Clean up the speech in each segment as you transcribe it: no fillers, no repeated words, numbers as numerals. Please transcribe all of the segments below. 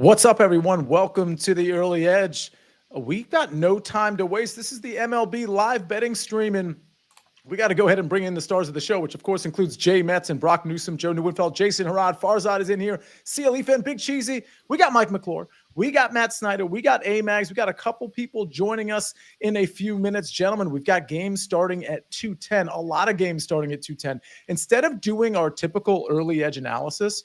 What's up, everyone? Welcome to the Early Edge. We've got no time to waste. This is the MLB live betting stream, and we got to go ahead and bring in the stars of the show, which of course includes Jay Metz and Brock Newsom, Joe Newinfeld, Jason Harrod, Farzad is in here, Sia Nejad, Big Cheesy. We got Mike McClure. We got Matt Snyder. We got AMags. We got a couple people joining us in a few minutes. Gentlemen, we've got games starting at 2:10, a lot of games starting at 2:10. Instead of doing our typical Early Edge analysis,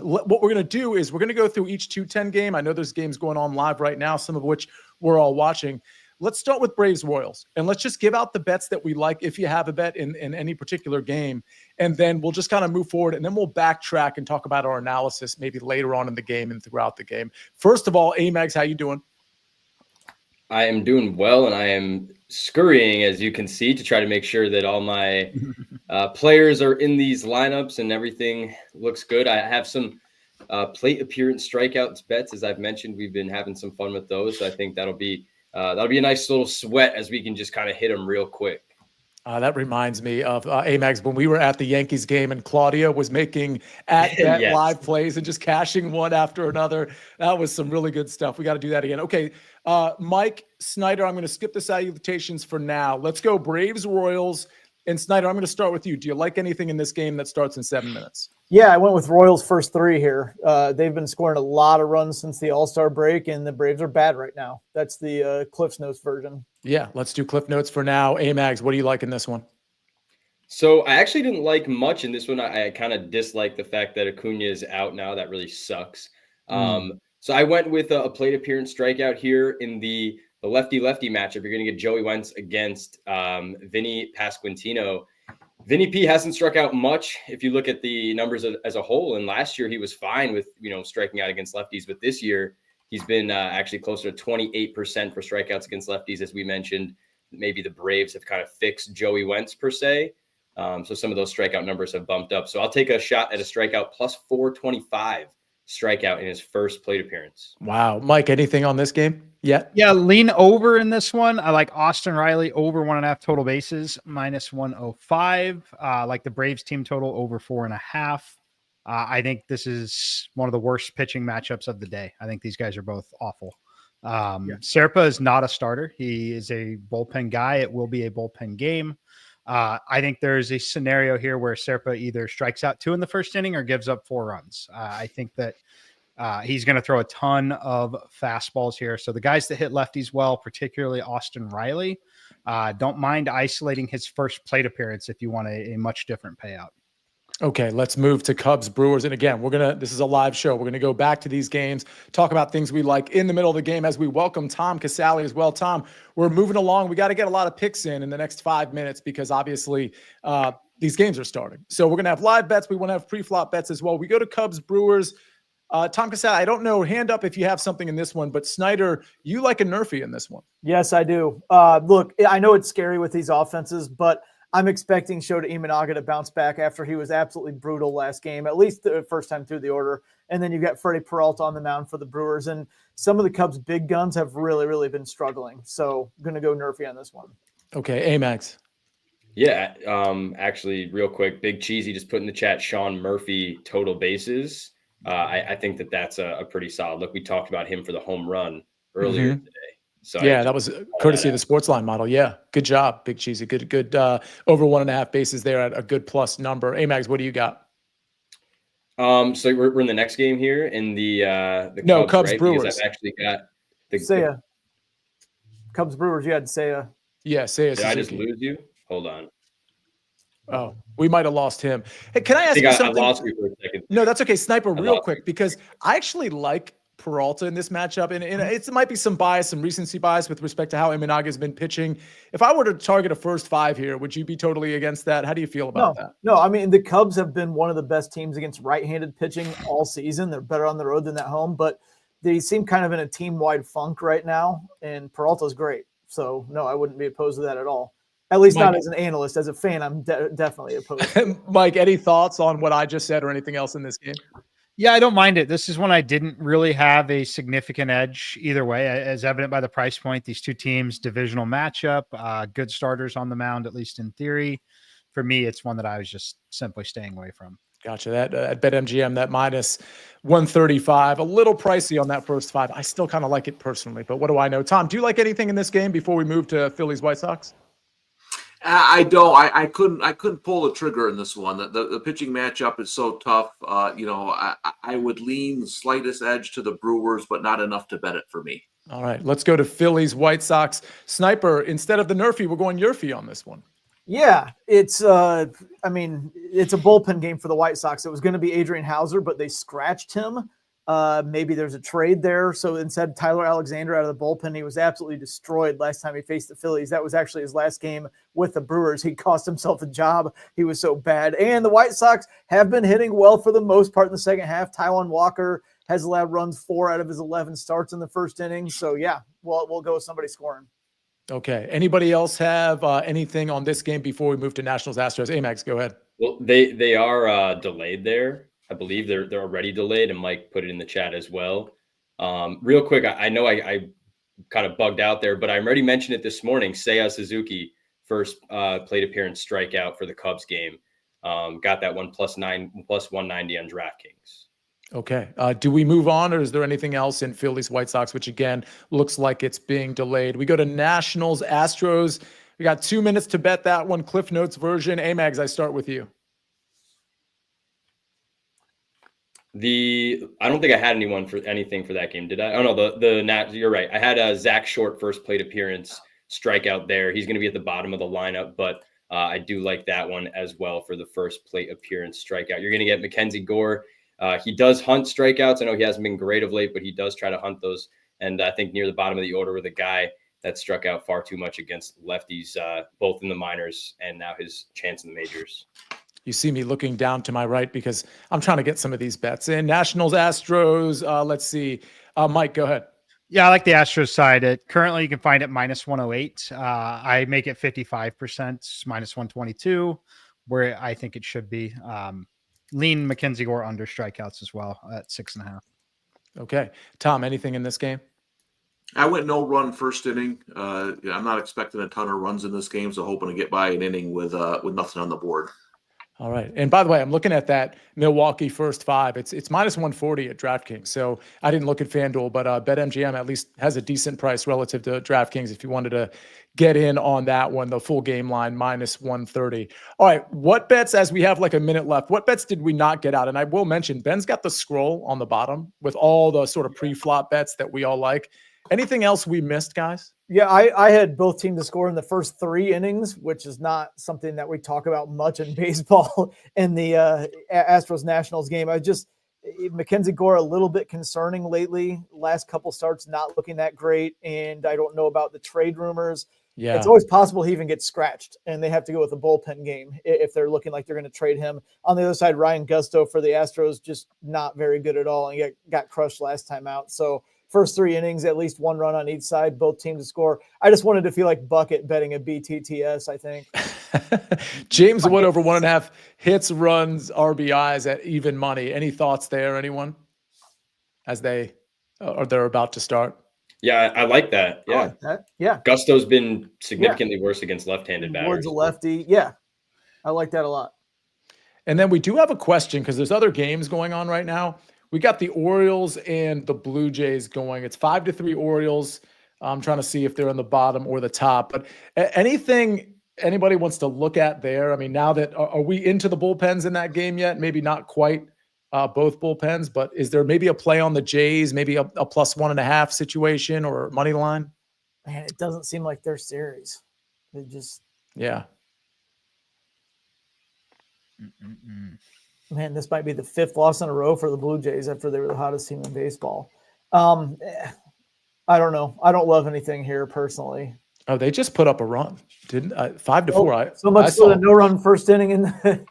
what we're going to do is we're going to go through each 2:10 game. I know there's games going on live right now, some of which we're all watching. Let's start with Braves Royals, and let's just give out the bets that we like if you have a bet in any particular game, and then we'll just kind of move forward, and then we'll backtrack and talk about our analysis maybe later on in the game and throughout the game. First of all, AMags, how you doing? I am doing well, and I am scurrying, as you can see, to try to make sure that all my players are in these lineups and everything looks good. I have some plate appearance strikeouts bets, as I've mentioned. We've been having some fun with those, so I think that'll be a nice little sweat as we can just kind of hit them real quick. That reminds me of AMags when we were at the Yankees game and Claudia was making at-bat Yes. live plays and just cashing one after another. That was some really good stuff. We got to do that again. Okay, Mike, Snyder, I'm going to skip the salutations for now. Let's go Braves, Royals. And Snyder, I'm going to start with you. Do you like anything in this game that starts in 7 minutes? Yeah, I went with Royals first three here. They've been scoring a lot of runs since the All-Star break, and the Braves are bad right now. That's the Cliff's Notes version. Yeah, let's do Cliff Notes for now. AMags, what do you like in this one? So I actually didn't like much in this one. I kind of dislike the fact that Acuna is out now. That really sucks. So I went with a plate appearance strikeout here in the lefty-lefty matchup. You're going to get Joey Wentz against Vinny Pasquantino. Vinny P hasn't struck out much if you look at the numbers as a whole. And last year he was fine with, striking out against lefties. But this year he's been actually closer to 28% for strikeouts against lefties. As we mentioned, maybe the Braves have kind of fixed Joey Wentz per se. So some of those strikeout numbers have bumped up. So I'll take a shot at a strikeout plus 425 strikeout in his first plate appearance. Wow. Mike, anything on this game yet? Yeah, lean over in this one. I like Austin Riley over 1.5 total bases, minus 105. Like the Braves team total over 4.5. I think this is one of the worst pitching matchups of the day. I think these guys are both awful. Serpa is not a starter. He is a bullpen guy. It will be a bullpen game. I think there's a scenario here where Serpa either strikes out 2 in the first inning or gives up 4 runs. I think that he's going to throw a ton of fastballs here. So the guys that hit lefties well, particularly Austin Riley, don't mind isolating his first plate appearance if you want a much different payout. Okay, let's move to Cubs-Brewers. And again, this is a live show. We're going to go back to these games, talk about things we like in the middle of the game as we welcome Tom Casale as well. Tom, we're moving along. We got to get a lot of picks in the next 5 minutes because obviously these games are starting. So we're going to have live bets. We want to have pre-flop bets as well. We go to Cubs-Brewers. Tom Casale, I don't know, hand up if you have something in this one, but Snyder, you like a Nerfy in this one. Yes, I do. Look, I know it's scary with these offenses, but I'm expecting Shota Imanaga to bounce back after he was absolutely brutal last game, at least the first time through the order. And then you've got Freddie Peralta on the mound for the Brewers. And some of the Cubs' big guns have really, really been struggling. So I'm going to go Nerfy on this one. Okay, AMags. Yeah, actually, real quick, Big Cheesy just put in the chat Sean Murphy total bases. I think that's a pretty solid look. We talked about him for the home run earlier today. So yeah, that was courtesy of the SportsLine model. Yeah, good job, Big Cheesy. Good over 1.5 bases there at a good plus number. AMags, what do you got? So we're in the next game here in the Cubs right? Brewers. Because I've actually got the Sia. Cubs Brewers. You had Sia. Yeah, Sia. Did I just lose you? Hold on. Oh, we might have lost him. Hey, can I ask you something? I lost you for a second. No, that's okay. Sniper, real quick, because I actually like Peralta in this matchup, and it might be some bias, some recency bias with respect to how Imanaga has been pitching. If I were to target a first 5 here, would you be totally against that? How do you feel about that? No, I mean, the Cubs have been one of the best teams against right-handed pitching all season. They're better on the road than at home, but they seem kind of in a team-wide funk right now, and Peralta's great. So, no, I wouldn't be opposed to that at all. At least Mike, not as an analyst. As a fan, I'm definitely opposed. Mike, any thoughts on what I just said or anything else in this game? Yeah, I don't mind it. This is one I didn't really have a significant edge either way, as evident by the price point. These two teams, divisional matchup, good starters on the mound, at least in theory. For me, it's one that I was just simply staying away from. Gotcha. That at BetMGM, that minus 135, a little pricey on that first 5. I still kind of like it personally, but what do I know? Tom, do you like anything in this game before we move to Phillies-White Sox? I don't. I couldn't pull the trigger in this one. The pitching matchup is so tough. I would lean the slightest edge to the Brewers, but not enough to bet it for me. All right, let's go to Phillies-White Sox. Sniper, instead of the Nerfy, we're going Yerfy on this one. Yeah, it's it's a bullpen game for the White Sox. It was going to be Adrian Hauser, but they scratched him. Maybe there's a trade there. So instead, Tyler Alexander out of the bullpen, he was absolutely destroyed last time he faced the Phillies. That was actually his last game with the Brewers. He cost himself a job. He was so bad. And the White Sox have been hitting well for the most part in the second half. Taijuan Walker has allowed runs 4 out of his 11 starts in the first inning. So yeah, we'll go with somebody scoring. Okay. Anybody else have anything on this game before we move to Nationals Astros? AMags, go ahead. Well, they are delayed there. I believe they're already delayed, and Mike put it in the chat as well. Real quick, I know I kind of bugged out there, but I already mentioned it this morning. Seiya Suzuki, first plate appearance strikeout for the Cubs game. Got that one plus 190 on DraftKings. Okay. Do we move on, or is there anything else in Phillies White Sox, which again looks like it's being delayed? We go to Nationals Astros. We got 2 minutes to bet that one. Cliff Notes version. AMags, I start with you. I don't think I had anything for that game, did I? Oh no, you're right. I had Zach Short first plate appearance strikeout there. He's going to be at the bottom of the lineup, but I do like that one as well for the first plate appearance strikeout. You're going to get Mackenzie Gore. He does hunt strikeouts. I know he hasn't been great of late, but he does try to hunt those. And I think near the bottom of the order with a guy that struck out far too much against lefties, both in the minors and now his chance in the majors. You see me looking down to my right because I'm trying to get some of these bets in. Nationals, Astros. Let's see. Mike, go ahead. Yeah, I like the Astros side. Currently, you can find it minus 108. I make it 55%, minus 122, where I think it should be. Lean Mackenzie Gore under strikeouts as well at 6.5. Okay. Tom, anything in this game? I went no run first inning. I'm not expecting a ton of runs in this game, so hoping to get by an inning with nothing on the board. All right. And by the way, I'm looking at that Milwaukee first 5. It's minus 140 at DraftKings. So I didn't look at FanDuel, but BetMGM at least has a decent price relative to DraftKings if you wanted to get in on that one, the full game line, minus 130. All right. What bets, as we have like a minute left, what bets did we not get out? And I will mention, Ben's got the scroll on the bottom with all the sort of pre-flop bets that we all like. Anything else we missed, guys? Yeah, I had both teams to score in the first 3 innings, which is not something that we talk about much in baseball in the Astros Nationals game. Mackenzie Gore a little bit concerning lately. Last couple starts not looking that great, and I don't know about the trade rumors. Yeah, it's always possible he even gets scratched, and they have to go with a bullpen game if they're looking like they're going to trade him. On the other side, Ryan Gusto for the Astros, just not very good at all, and got crushed last time out. So first 3 innings, at least 1 run on each side, both teams to score. I just wanted to feel like Bucket betting a BTTS, I think. James Wood over 1.5 hits, runs, RBIs at even money. Any thoughts there, anyone? As they're about to start? Yeah, I like that. Yeah. I like that. Yeah. Gusto's been significantly worse against left-handed batters. Wood's a lefty. Yeah. I like that a lot. And then we do have a question because there's other games going on right now. We got the Orioles and the Blue Jays going. It's 5-3 Orioles. I'm trying to see if they're on the bottom or the top. But anything anybody wants to look at there? I mean, now that are we into the bullpens in that game yet? Maybe not quite both bullpens, but is there maybe a play on the Jays, maybe a plus 1.5 situation or money line? Man, it doesn't seem like their series. It just Man, this might be the 5th loss in a row for the Blue Jays after they were the hottest team in baseball. I don't know. I don't love anything here personally. Oh, they just put up a run, didn't 5-4. So much for the no-run first inning in the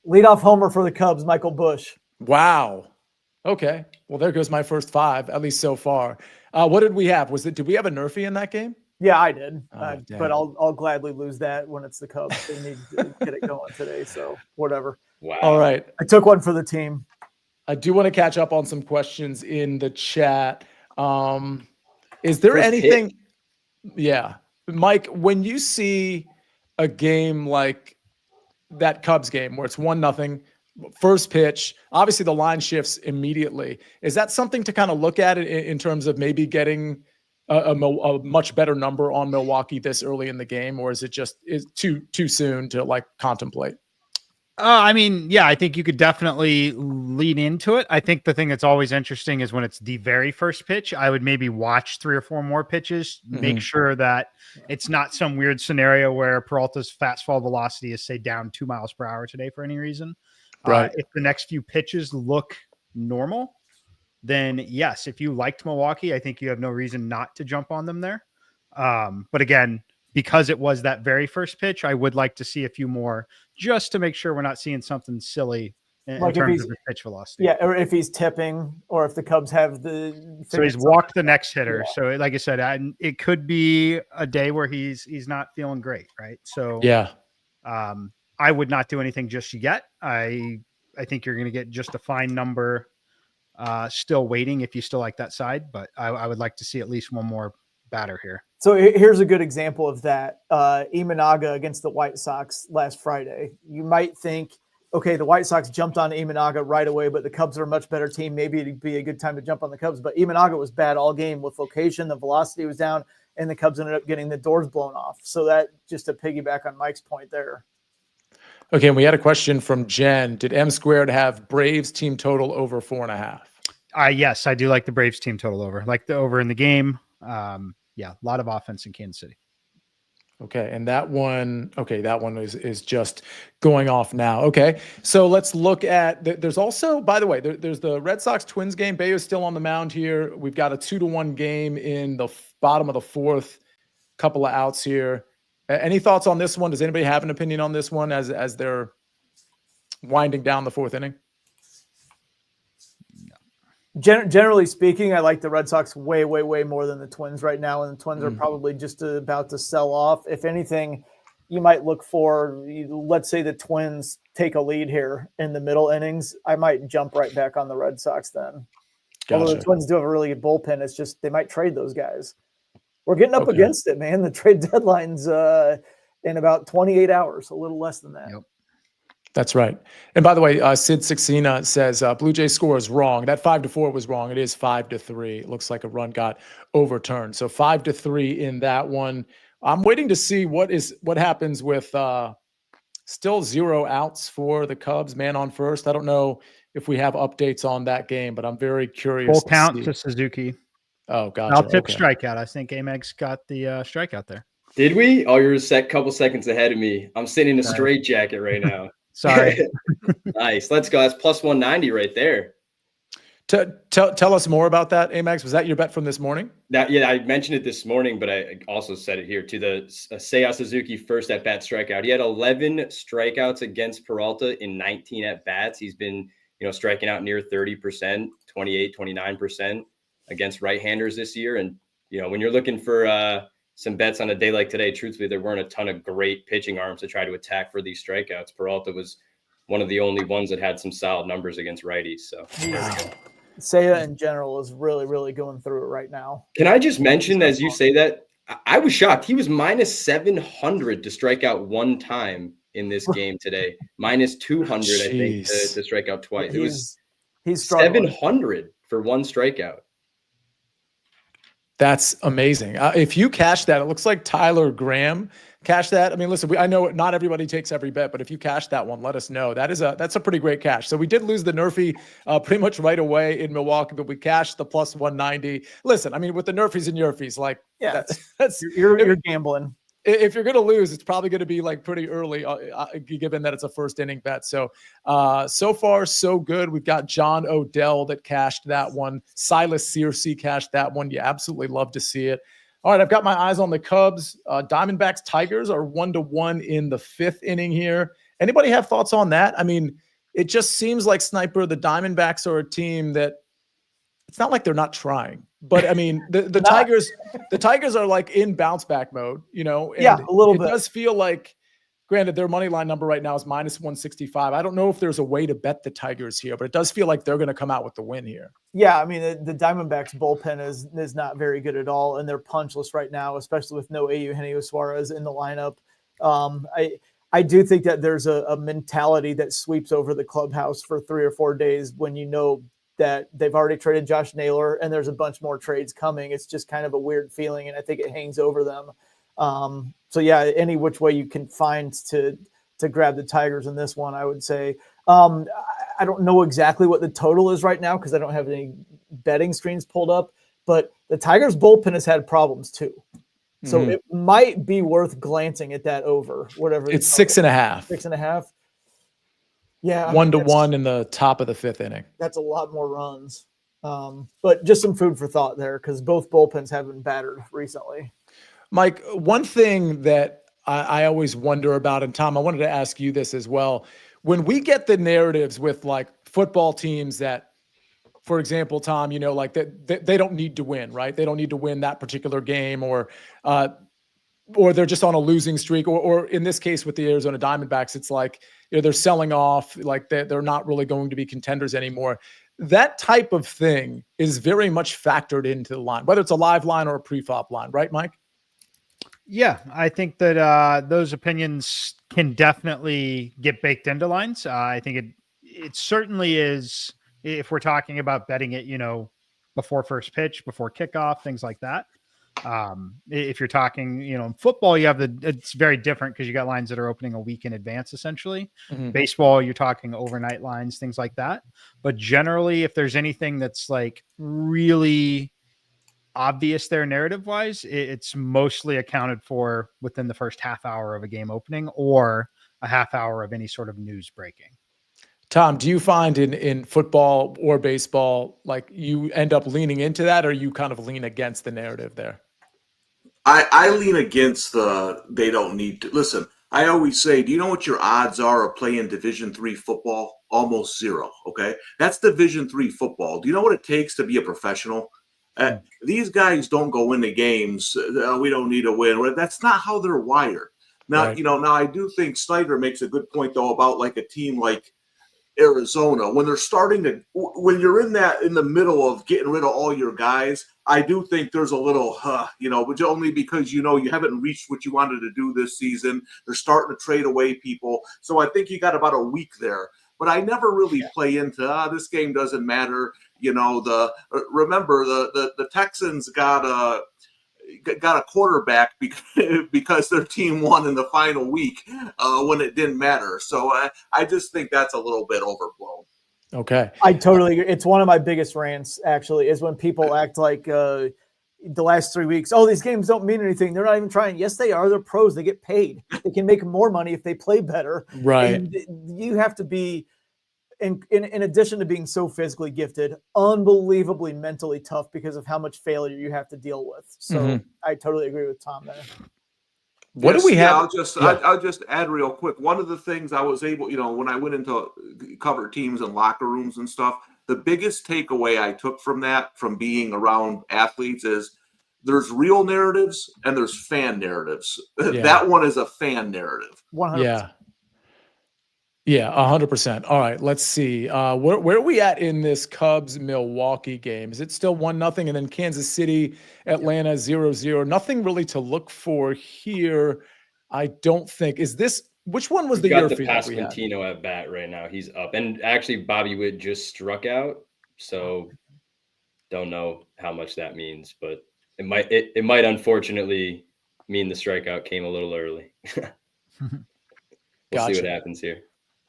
leadoff homer for the Cubs, Michael Busch. Wow. Okay. Well, there goes my first 5, at least so far. What did we have? Did we have a Nerfy in that game? Yeah, I did. But I'll gladly lose that when it's the Cubs. They need to get it going today. So whatever. Wow. All right. I took one for the team. I do want to catch up on some questions in the chat. Is there anything? Yeah. Mike, when you see a game like that Cubs game where it's 1-0, first pitch, obviously the line shifts immediately. Is that something to kind of look at in terms of maybe getting a much better number on Milwaukee this early in the game, or is it just too soon to like contemplate? I mean, yeah, I think you could definitely lean into it. I think the thing that's always interesting is when it's the very first pitch. I would maybe watch 3 or 4 more pitches, make sure that it's not some weird scenario where Peralta's fastball velocity is, say, down 2 miles per hour today for any reason. Right. If the next few pitches look normal, then yes, if you liked Milwaukee, I think you have no reason not to jump on them there. But again, because it was that very first pitch, I would like to see a few more just to make sure we're not seeing something silly in terms of the pitch velocity. Yeah, or if he's tipping, or if the Cubs have the. So he's walked the next hitter. Yeah. So like I said, it could be a day where he's not feeling great, right? So yeah, I would not do anything just yet. I think you're going to get just a fine number. Still waiting if you still like that side, but I would like to see at least one more batter here. So here's a good example of that. Imanaga against the White Sox last Friday. You might think, okay, the White Sox jumped on Imanaga right away, but the Cubs are a much better team. Maybe it'd be a good time to jump on the Cubs. But Imanaga was bad all game with location. The velocity was down, and the Cubs ended up getting the doors blown off. So that just to piggyback on Mike's point there. Okay, and we had a question from Jen. Did M Squared have Braves team total over 4.5? Yes, I do like the Braves team total over. Like the over in the game. Yeah, a lot of offense in Kansas City. Okay, and that one is just going off now. Okay, so let's look at, there's also, by the way, there's the Red Sox-Twins game. Bayo's still on the mound here. We've got a 2-1 game in the bottom of the 4th, couple of outs here. Any thoughts on this one? Does anybody have an opinion on this one as they're winding down the 4th inning? Generally speaking, I like the Red Sox way more than the Twins right now, and the Twins are probably just about to sell off. If anything, you might look for, let's say the Twins take a lead here in the middle innings, I might jump right back on the Red Sox then. Gotcha. Although the Twins do have a really good bullpen, it's just they might trade those guys. We're getting up against it, man. The trade deadline's in about 28 hours, a little less than that. Yep. That's right. And by the way, Sid Sixina says Blue Jays score is wrong. That 5-4 was wrong. It is 5-3. It looks like a run got overturned. So 5-3 in that one. I'm waiting to see what happens with still 0 outs for the Cubs, man on first. I don't know if we have updates on that game, but I'm very curious. Full count to Suzuki. Oh, gotcha. I'll tip strikeout. I think AMags got the strikeout there. Did we? Oh, you're a couple seconds ahead of me. I'm sitting in a straight jacket right now. Sorry. Nice. Let's go. That's plus 190 right there. Tell us more about that, AMags. Was that your bet from this morning? Yeah, I mentioned it this morning, but I also said it here to the Seiya Suzuki first at-bat strikeout. He had 11 strikeouts against Peralta in 19 at-bats. He's been, striking out near 30%, 28, 29% against right-handers this year. And, when you're looking for some bets on a day like today, truthfully, there weren't a ton of great pitching arms to try to attack for these strikeouts. Peralta was one of the only ones that had some solid numbers against righties. So Seiya in general is really going through it right now. Can I just mention, as you say that, I was shocked. He was minus 700 to strike out one time in this game today. Minus 200, I think, to strike out twice. He's 700 for one strikeout. That's amazing. If you cash that, it looks like Tyler Graham cashed that. I mean, listen, I know not everybody takes every bet, but if you cash that one, let us know. That's a pretty great cash. So we did lose the Nerfy pretty much right away in Milwaukee, but we cashed the plus 190. Listen, I mean, with the Nerfies and Yerfies, like, yeah, that's you're gambling. If you're going to lose, it's probably going to be like pretty early, given that it's a first inning bet. So, so far, so good. We've got John Odell that cashed that one. Silas Searcy cashed that one. You absolutely love to see it. All right, I've got my eyes on the Cubs. Diamondbacks, Tigers are 1-1 in the 5th inning here. Anybody have thoughts on that? I mean, it just seems like, Sniper, the Diamondbacks are a team that it's not like they're not trying. But I mean, the Tigers are like in bounce back mode, and yeah, a little bit. It does feel like, granted, their money line number right now is minus 165. I don't know if there's a way to bet the Tigers here, but it does feel like they're going to come out with the win here. Yeah, I mean, the Diamondbacks bullpen is not very good at all, and they're punchless right now, especially with no Eugenio Suarez in the lineup. I do think that there's a mentality that sweeps over the clubhouse for 3 or 4 days when you know that they've already traded Josh Naylor and there's a bunch more trades coming. It's just kind of a weird feeling, and I think it hangs over them. So yeah, any which way you can find to grab the Tigers in this one, I would say. I don't know exactly what the total is right now because I don't have any betting screens pulled up, but the Tigers bullpen has had problems too. So it might be worth glancing at that over whatever. It's 6.5. 6.5. Yeah. 1-1 in the top of the 5th inning. That's a lot more runs. But just some food for thought there because both bullpens have been battered recently. Mike, one thing that I always wonder about, and Tom, I wanted to ask you this as well. When we get the narratives with like football teams that, for example, Tom, like that they don't need to win, right? They don't need to win that particular game, or they're just on a losing streak, or in this case with the Arizona Diamondbacks, it's like they're selling off, like they're not really going to be contenders anymore. That type of thing is very much factored into the line, whether it's a live line or a pre-flop line, right, Mike? Yeah, I think that those opinions can definitely get baked into lines. I think it certainly is if we're talking about betting it, before first pitch, before kickoff, things like that. If you're talking, in football, it's very different because you got lines that are opening a week in advance, essentially. Mm-hmm. Baseball, you're talking overnight lines, things like that. But generally, if there's anything that's like really obvious there narrative wise, it's mostly accounted for within the first half hour of a game opening or a half hour of any sort of news breaking. Tom, do you find in football or baseball, like you end up leaning into that, or you kind of lean against the narrative there? I lean against they don't need to. Listen, I always say, do you know what your odds are of playing Division III football? Almost zero, okay? That's Division III football. Do you know what it takes to be a professional? These guys don't go into games. We don't need to win. That's not how they're wired. Now, Right. Now I do think Snyder makes a good point though about like a team like Arizona when they're starting to when you're in the middle of getting rid of all your guys. I do think there's a little, but only because you haven't reached what you wanted to do this season. They're starting to trade away people, so I think you got about a week there. But I never really play into this game doesn't matter. Remember the Texans got a quarterback because their team won in the final week when it didn't matter. So I just think that's a little bit overblown. Okay. I totally agree. It's one of my biggest rants, actually, is when people act like the last 3 weeks, these games don't mean anything. They're not even trying. Yes, they are. They're pros. They get paid. They can make more money if they play better. Right. And you have to be, in addition to being so physically gifted, unbelievably mentally tough because of how much failure you have to deal with. So I totally agree with Tom there. What do we have? I'll just add real quick. One of the things I was able, when I went into cover teams and locker rooms and stuff, the biggest takeaway I took from being around athletes is there's real narratives and there's fan narratives. Yeah. That one is a fan narrative. 100%. Yeah, 100%. All right, let's see. Where are we at in this Cubs-Milwaukee game? Is it still 1-0? And then Kansas City, Atlanta 0-0. Nothing really to look for here, I don't think. Which one was the year got the Pasquantino at bat right now. He's up. And actually, Bobby Witt just struck out. So don't know how much that means, but it might unfortunately mean the strikeout came a little early. We'll see what happens here.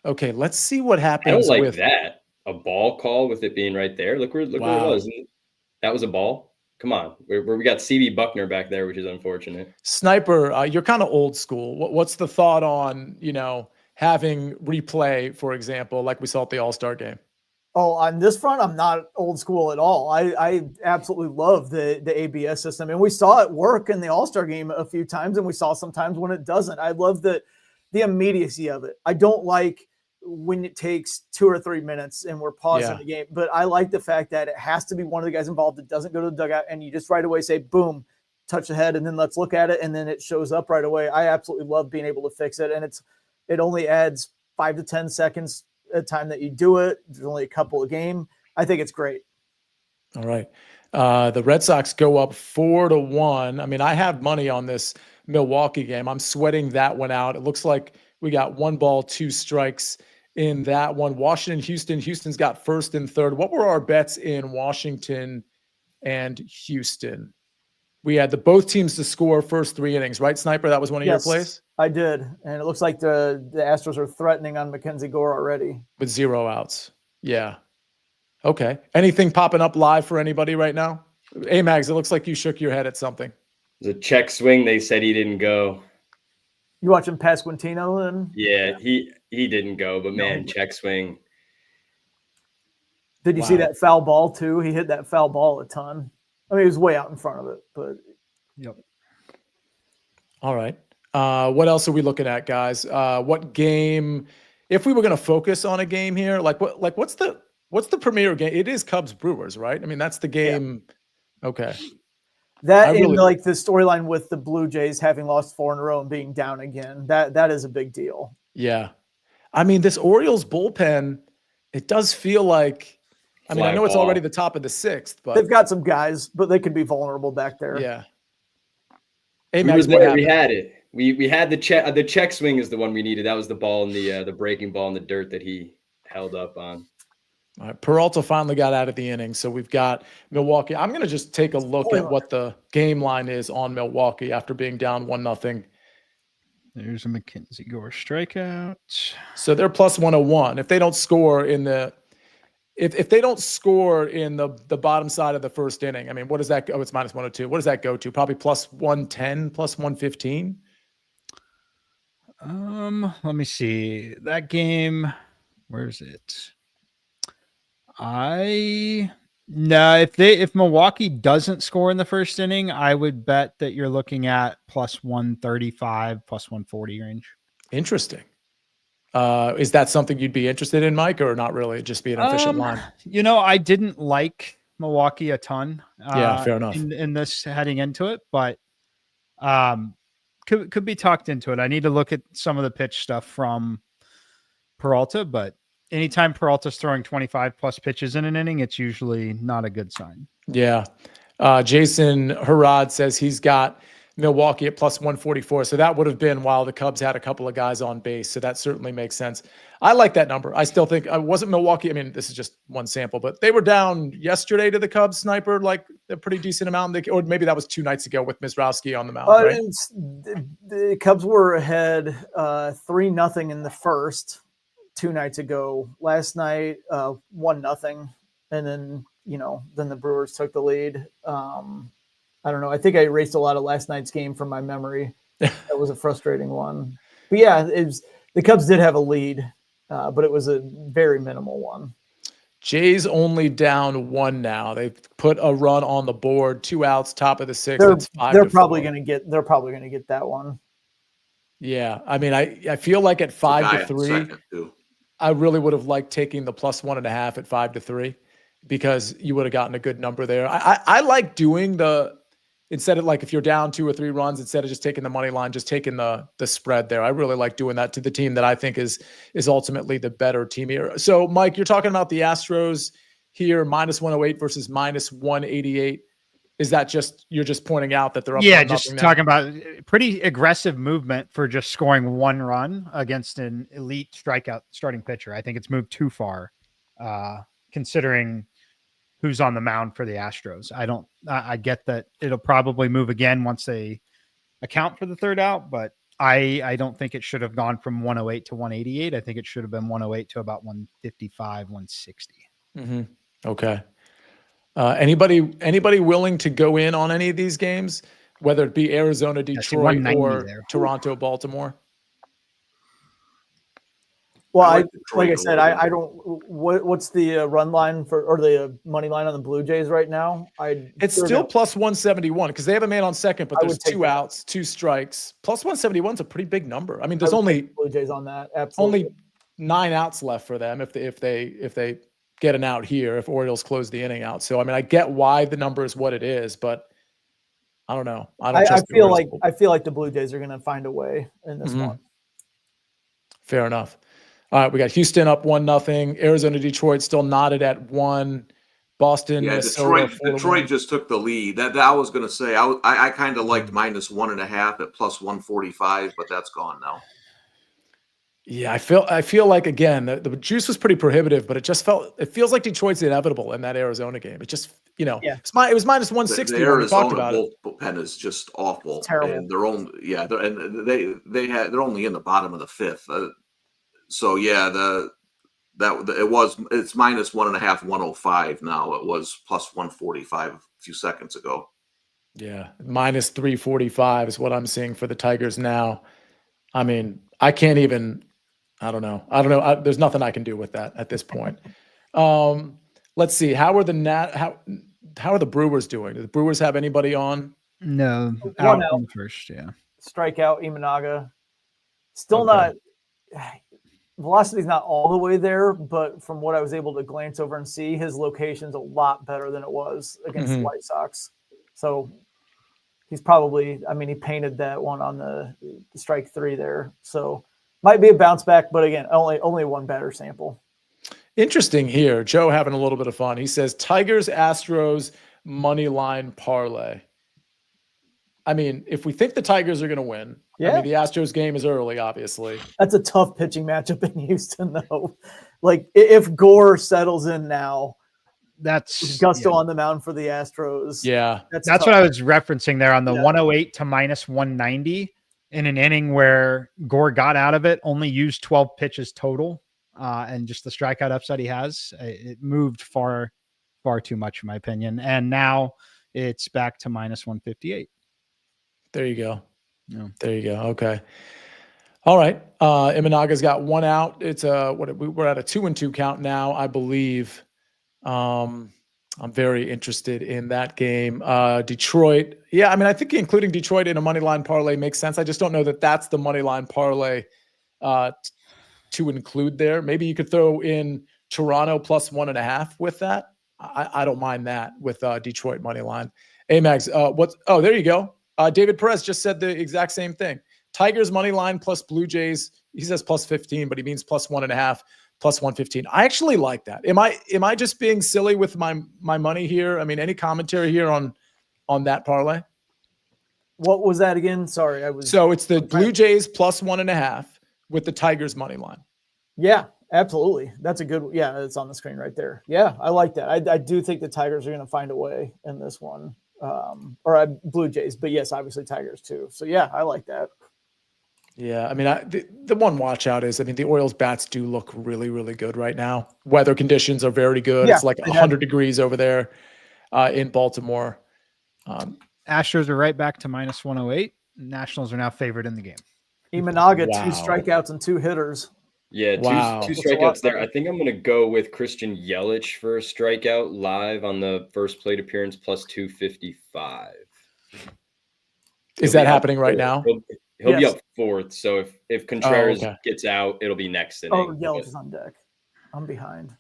Okay, let's see what happens. I don't like with that. A ball call with it being right there. Look where it was. That was a ball. Come on. We got CB Buckner back there, which is unfortunate. Sniper, you're kind of old school. What's the thought on, having replay, for example, like we saw at the All-Star game? Oh, on this front, I'm not old school at all. I absolutely love the ABS system. And we saw it work in the All-Star game a few times, and we saw sometimes when it doesn't. I love the immediacy of it. I don't like when it takes 2 or 3 minutes and we're pausing the game, but I like the fact that it has to be one of the guys involved that doesn't go to the dugout, and you just right away say, boom, touch the head, and then let's look at it, and then it shows up right away. I absolutely love being able to fix it, and it only adds 5 to 10 seconds at time that you do it. There's only a couple a game. I think it's great. All right. The Red Sox go up 4-1. I mean, I have money on this Milwaukee game. I'm sweating that one out. It looks like We got 1 ball, 2 strikes in that one. Washington, Houston. Houston's got first and third. What were our bets in Washington and Houston? We had both teams to score first 3 innings, right, Sniper? That was one of your plays? I did. And it looks like the Astros are threatening on Mackenzie Gore already. With 0 outs. Yeah. Okay. Anything popping up live for anybody right now? AMags, it looks like you shook your head at something. The check swing, they said he didn't go. You watching Pasquantino then? Yeah, he didn't go, but man, check swing. Did you see that foul ball too? He hit that foul ball a ton. I mean, he was way out in front of it, but Yep. All right. What else are we looking at, guys? What game? If we were going to focus on a game here, what's the premier game? It is Cubs-Brewers, right? I mean, that's the game. Yeah. Okay. That and like the storyline with the Blue Jays having lost 4 in a row and being down again, that is a big deal. Yeah. I mean, this Orioles bullpen, it does feel like, I mean, I know it's already the top of the 6th, but they've got some guys, but they could be vulnerable back there. Yeah. Hey, we had it. We had the check. The check swing is the one we needed. That was the ball in the breaking ball in the dirt that he held up on. All right, Peralta finally got out of the inning, so we've got Milwaukee. I'm going to just take a look at what the game line is on Milwaukee after being down 1-0. There's a Mackenzie Gore strikeout. So they're plus 101. If they don't score in the if they don't score in the bottom side of the first inning, I mean, what does that go? Oh, it's minus 102. What does that go to? Probably plus 110, plus 115. Let me see. That game, where is it? If Milwaukee doesn't score in the first inning, I would bet that you're looking at plus 135, plus 140 range. Interesting. Is that something you'd be interested in, Mike, or not really? Just be an efficient line. You know, I didn't like Milwaukee a ton. Yeah, fair enough. In this heading into it, but could be talked into it. I need to look at some of the pitch stuff from Peralta, but anytime Peralta's throwing 25 plus pitches in an inning, it's usually not a good sign. Yeah. Jason Harrod says he's got Milwaukee at plus 144. So that would have been while the Cubs had a couple of guys on base. So that certainly makes sense. I like that number. I still think wasn't Milwaukee. I mean, this is just one sample, but they were down yesterday to the Cubs, Sniper, like a pretty decent amount. Or maybe that was 2 nights ago with Mizrowski on the mound. Right? The Cubs were ahead 3-0 in the first 2 nights ago. Last night, 1-0. And then, then the Brewers took the lead. I don't know. I think I erased a lot of last night's game from my memory. That was a frustrating one. But yeah, the Cubs did have a lead, but it was a very minimal one. Jays only down 1 now. They've put a run on the board, 2 outs, top of the 6th. They're probably going to get that one. Yeah, I mean, I feel like at 5-3, I really would have liked taking the plus 1.5 at 5-3 because you would have gotten a good number there. I like doing instead of like if you're down 2 or 3 runs, instead of just taking the money line, just taking the spread there. I really like doing that to the team that I think is ultimately the better team here. So, Mike, you're talking about the Astros here, minus 108 versus minus 188. Is that you're just pointing out that they're up? Yeah, just talking about pretty aggressive movement for just scoring 1 run against an elite strikeout starting pitcher. I think it's moved too far, considering who's on the mound for the Astros. I get that it'll probably move again once they account for the 3rd out, but I don't think it should have gone from 108 to 188. I think it should have been 108 to about 155, 160. Mm-hmm. Okay. Anybody willing to go in on any of these games, whether it be Arizona, Detroit, or Toronto, Baltimore? Well, like I said, I don't. What's the run line or the money line on the Blue Jays right now? It's still plus 171 because they have a man on second, but there's 2 outs, 2 strikes. Plus 171 is a pretty big number. I mean, there's only Blue Jays on that. Absolutely. Only 9 outs left for them if they get an out here. If Orioles close the inning out, so I mean, I get why the number is what it is, but I don't know. I feel like the Blue Jays are going to find a way in this one. Fair enough. All right, we got Houston up 1-0. Arizona, Detroit still knotted at 1. Boston, yeah, Minnesota, Detroit just took the lead. That I was going to say. I kind of liked minus 1.5 at plus 145, but that's gone now. Yeah, I feel like again the juice was pretty prohibitive, but it feels like Detroit's inevitable in that Arizona game. It just Yeah. it was minus The 160 when we talked Arizona about it. bullpen is just awful. It's terrible. And they're only in the bottom of the fifth. So yeah, it's minus 1.5, 105 now. It was plus 145 a few seconds ago. Yeah, minus 345 is what I'm seeing for the Tigers now. I mean, I can't even. I don't know. There's nothing I can do with that at this point. Let's see. How are the Brewers doing? Do the Brewers have anybody on? No, One out out. in first. Yeah. Strikeout, Imanaga. Still Okay. not velocity's not all the way there, but from what I was able to glance over and see, his location's a lot better than it was against the White Sox. So he's probably, he painted that one on the strike 3 there. So might be a bounce back, but again, only one batter sample. Interesting here. Joe having a little bit of fun. He says Tigers Astros money line parlay. I mean, if we think the Tigers are going to win, Yeah. I mean, the Astros game is early, obviously. That's a tough pitching matchup in Houston, though. Like if Gore settles in now, That's Gusto on the mound for the Astros. Yeah. That's what tough. I was referencing there on the Yeah. 108 to minus 190 in an inning where Gore got out of it, only used 12 pitches total, and just the strikeout upside he has, it moved far too much in my opinion. And now it's back to minus 158. There you go. Yeah. There you go. Okay. All right. Imanaga's got one out. It's we're at a 2-2 count now, I believe. I'm very interested in that game. Detroit. Yeah. I mean, I think including Detroit in a money line parlay makes sense. I just don't know that that's the money line parlay, to include there. Maybe you could throw in Toronto plus 1.5 with that. I don't mind that with Detroit money line. AMags. There you go. David Perez just said the exact same thing. Tigers money line plus Blue Jays. He says plus 15, but he means plus 1.5, plus 115. I actually like that. Am I just being silly with my money here? I mean, any commentary here on that parlay? What was that again? Sorry, So it's the Blue Jays plus 1.5 with the Tigers money line. Yeah, absolutely. That's a good. Yeah, it's on the screen right there. Yeah, I like that. I do think the Tigers are going to find a way in this one, or Blue Jays. But yes, obviously Tigers too. So yeah, I like that. Yeah, I mean, the one watch out is, I mean, the Orioles bats do look really, really good right now. Weather conditions are very good. Yeah, it's like 100 degrees over there in Baltimore. Astros are right back to minus 108. Nationals are now favored in the game. Imanaga, Wow. 2 strikeouts and 2 hitters. Yeah, Wow. two That's a lot strikeouts there. better. I think I'm going to go with Christian Yelich for a strikeout live on the first plate appearance plus 255. Is that happening right now? He'll be Yes. up 4th. So if Contreras okay. gets out, it'll be next inning. Oh, Yelich But- is on deck. I'm behind.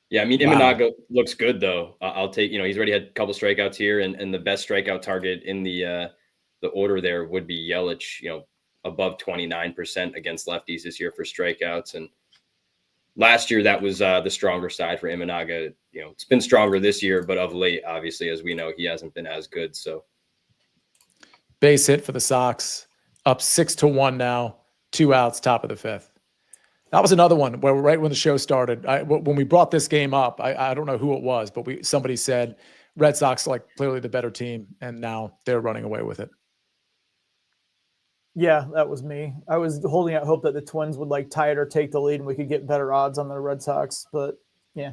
Yeah, I mean, Wow. Imanaga looks good though. I'll take. He's already had a couple strikeouts here, and the best strikeout target in the order there would be Yelich. Above 29% against lefties this year for strikeouts, and last year that was the stronger side for Imanaga. It's been stronger this year, but of late, obviously, as we know, he hasn't been as good. So Base hit for the Sox, up 6-1 now, 2 outs, top of the 5th. That was another one where right when the show started, when we brought this game up, I don't know who it was, but somebody said Red Sox like clearly the better team, and now they're running away with it. Yeah, that was me. I was holding out hope that the Twins would tie it or take the lead and we could get better odds on the Red Sox. But yeah.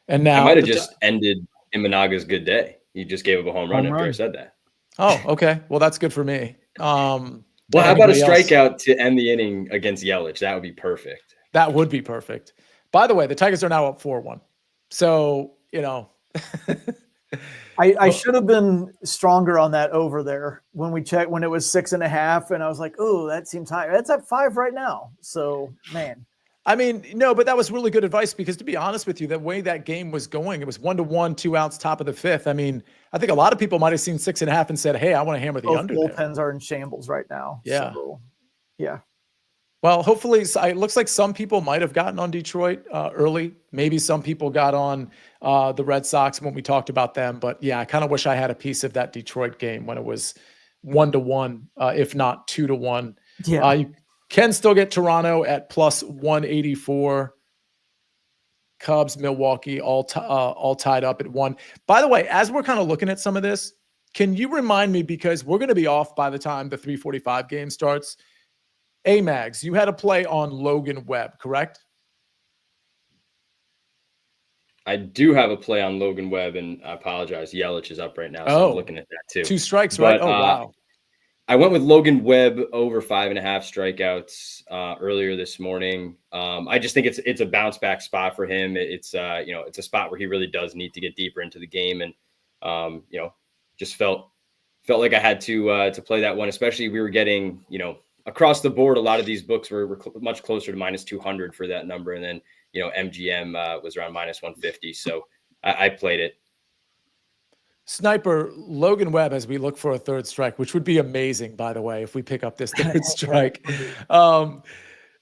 And now I might have just ended Imanaga's good day. He just gave up a home run after I said that. Oh, okay. Well, that's good for me. Well, how about a anybody else? strikeout to end the inning against Yelich? That would be perfect. That would be perfect. By the way, the Tigers are now up 4-1. So, I should have been stronger on that over there when we checked when it was 6.5, and I was like, oh, that seems high. That's at 5 right now. So, man. I mean, no, but that was really good advice because to be honest with you, the way that game was going, it was 1-1, 2 outs, top of the 5th. I mean, I think a lot of people might have seen 6.5 and said, hey, I want to hammer the Both under there. bullpens are in shambles right now. Yeah. So, yeah. Well, hopefully, it looks like some people might have gotten on Detroit early. Maybe some people got on the Red Sox when we talked about them. But yeah, I kind of wish I had a piece of that Detroit game when it was 1-1, if not 2-1. Yeah. You Can still get Toronto at plus 184. Cubs, Milwaukee, all tied up at 1. By the way, as we're kind of looking at some of this, can you remind me, because we're going to be off by the time the 3:45 game starts, AMags, you had a play on Logan Webb, correct? I do have a play on Logan Webb, and I apologize. Yelich is up right now, so I'm looking at that too. 2 strikes, right? But, wow. I went with Logan Webb over 5.5 strikeouts earlier this morning. I just think it's a bounce back spot for him. It's it's a spot where he really does need to get deeper into the game, and just felt like I had to play that one. Especially we were getting across the board, a lot of these books were much closer to minus 200 for that number, and then MGM was around minus 150. So I played it. Sniper, Logan Webb, as we look for a third strike, which would be amazing, by the way, if we pick up this third strike.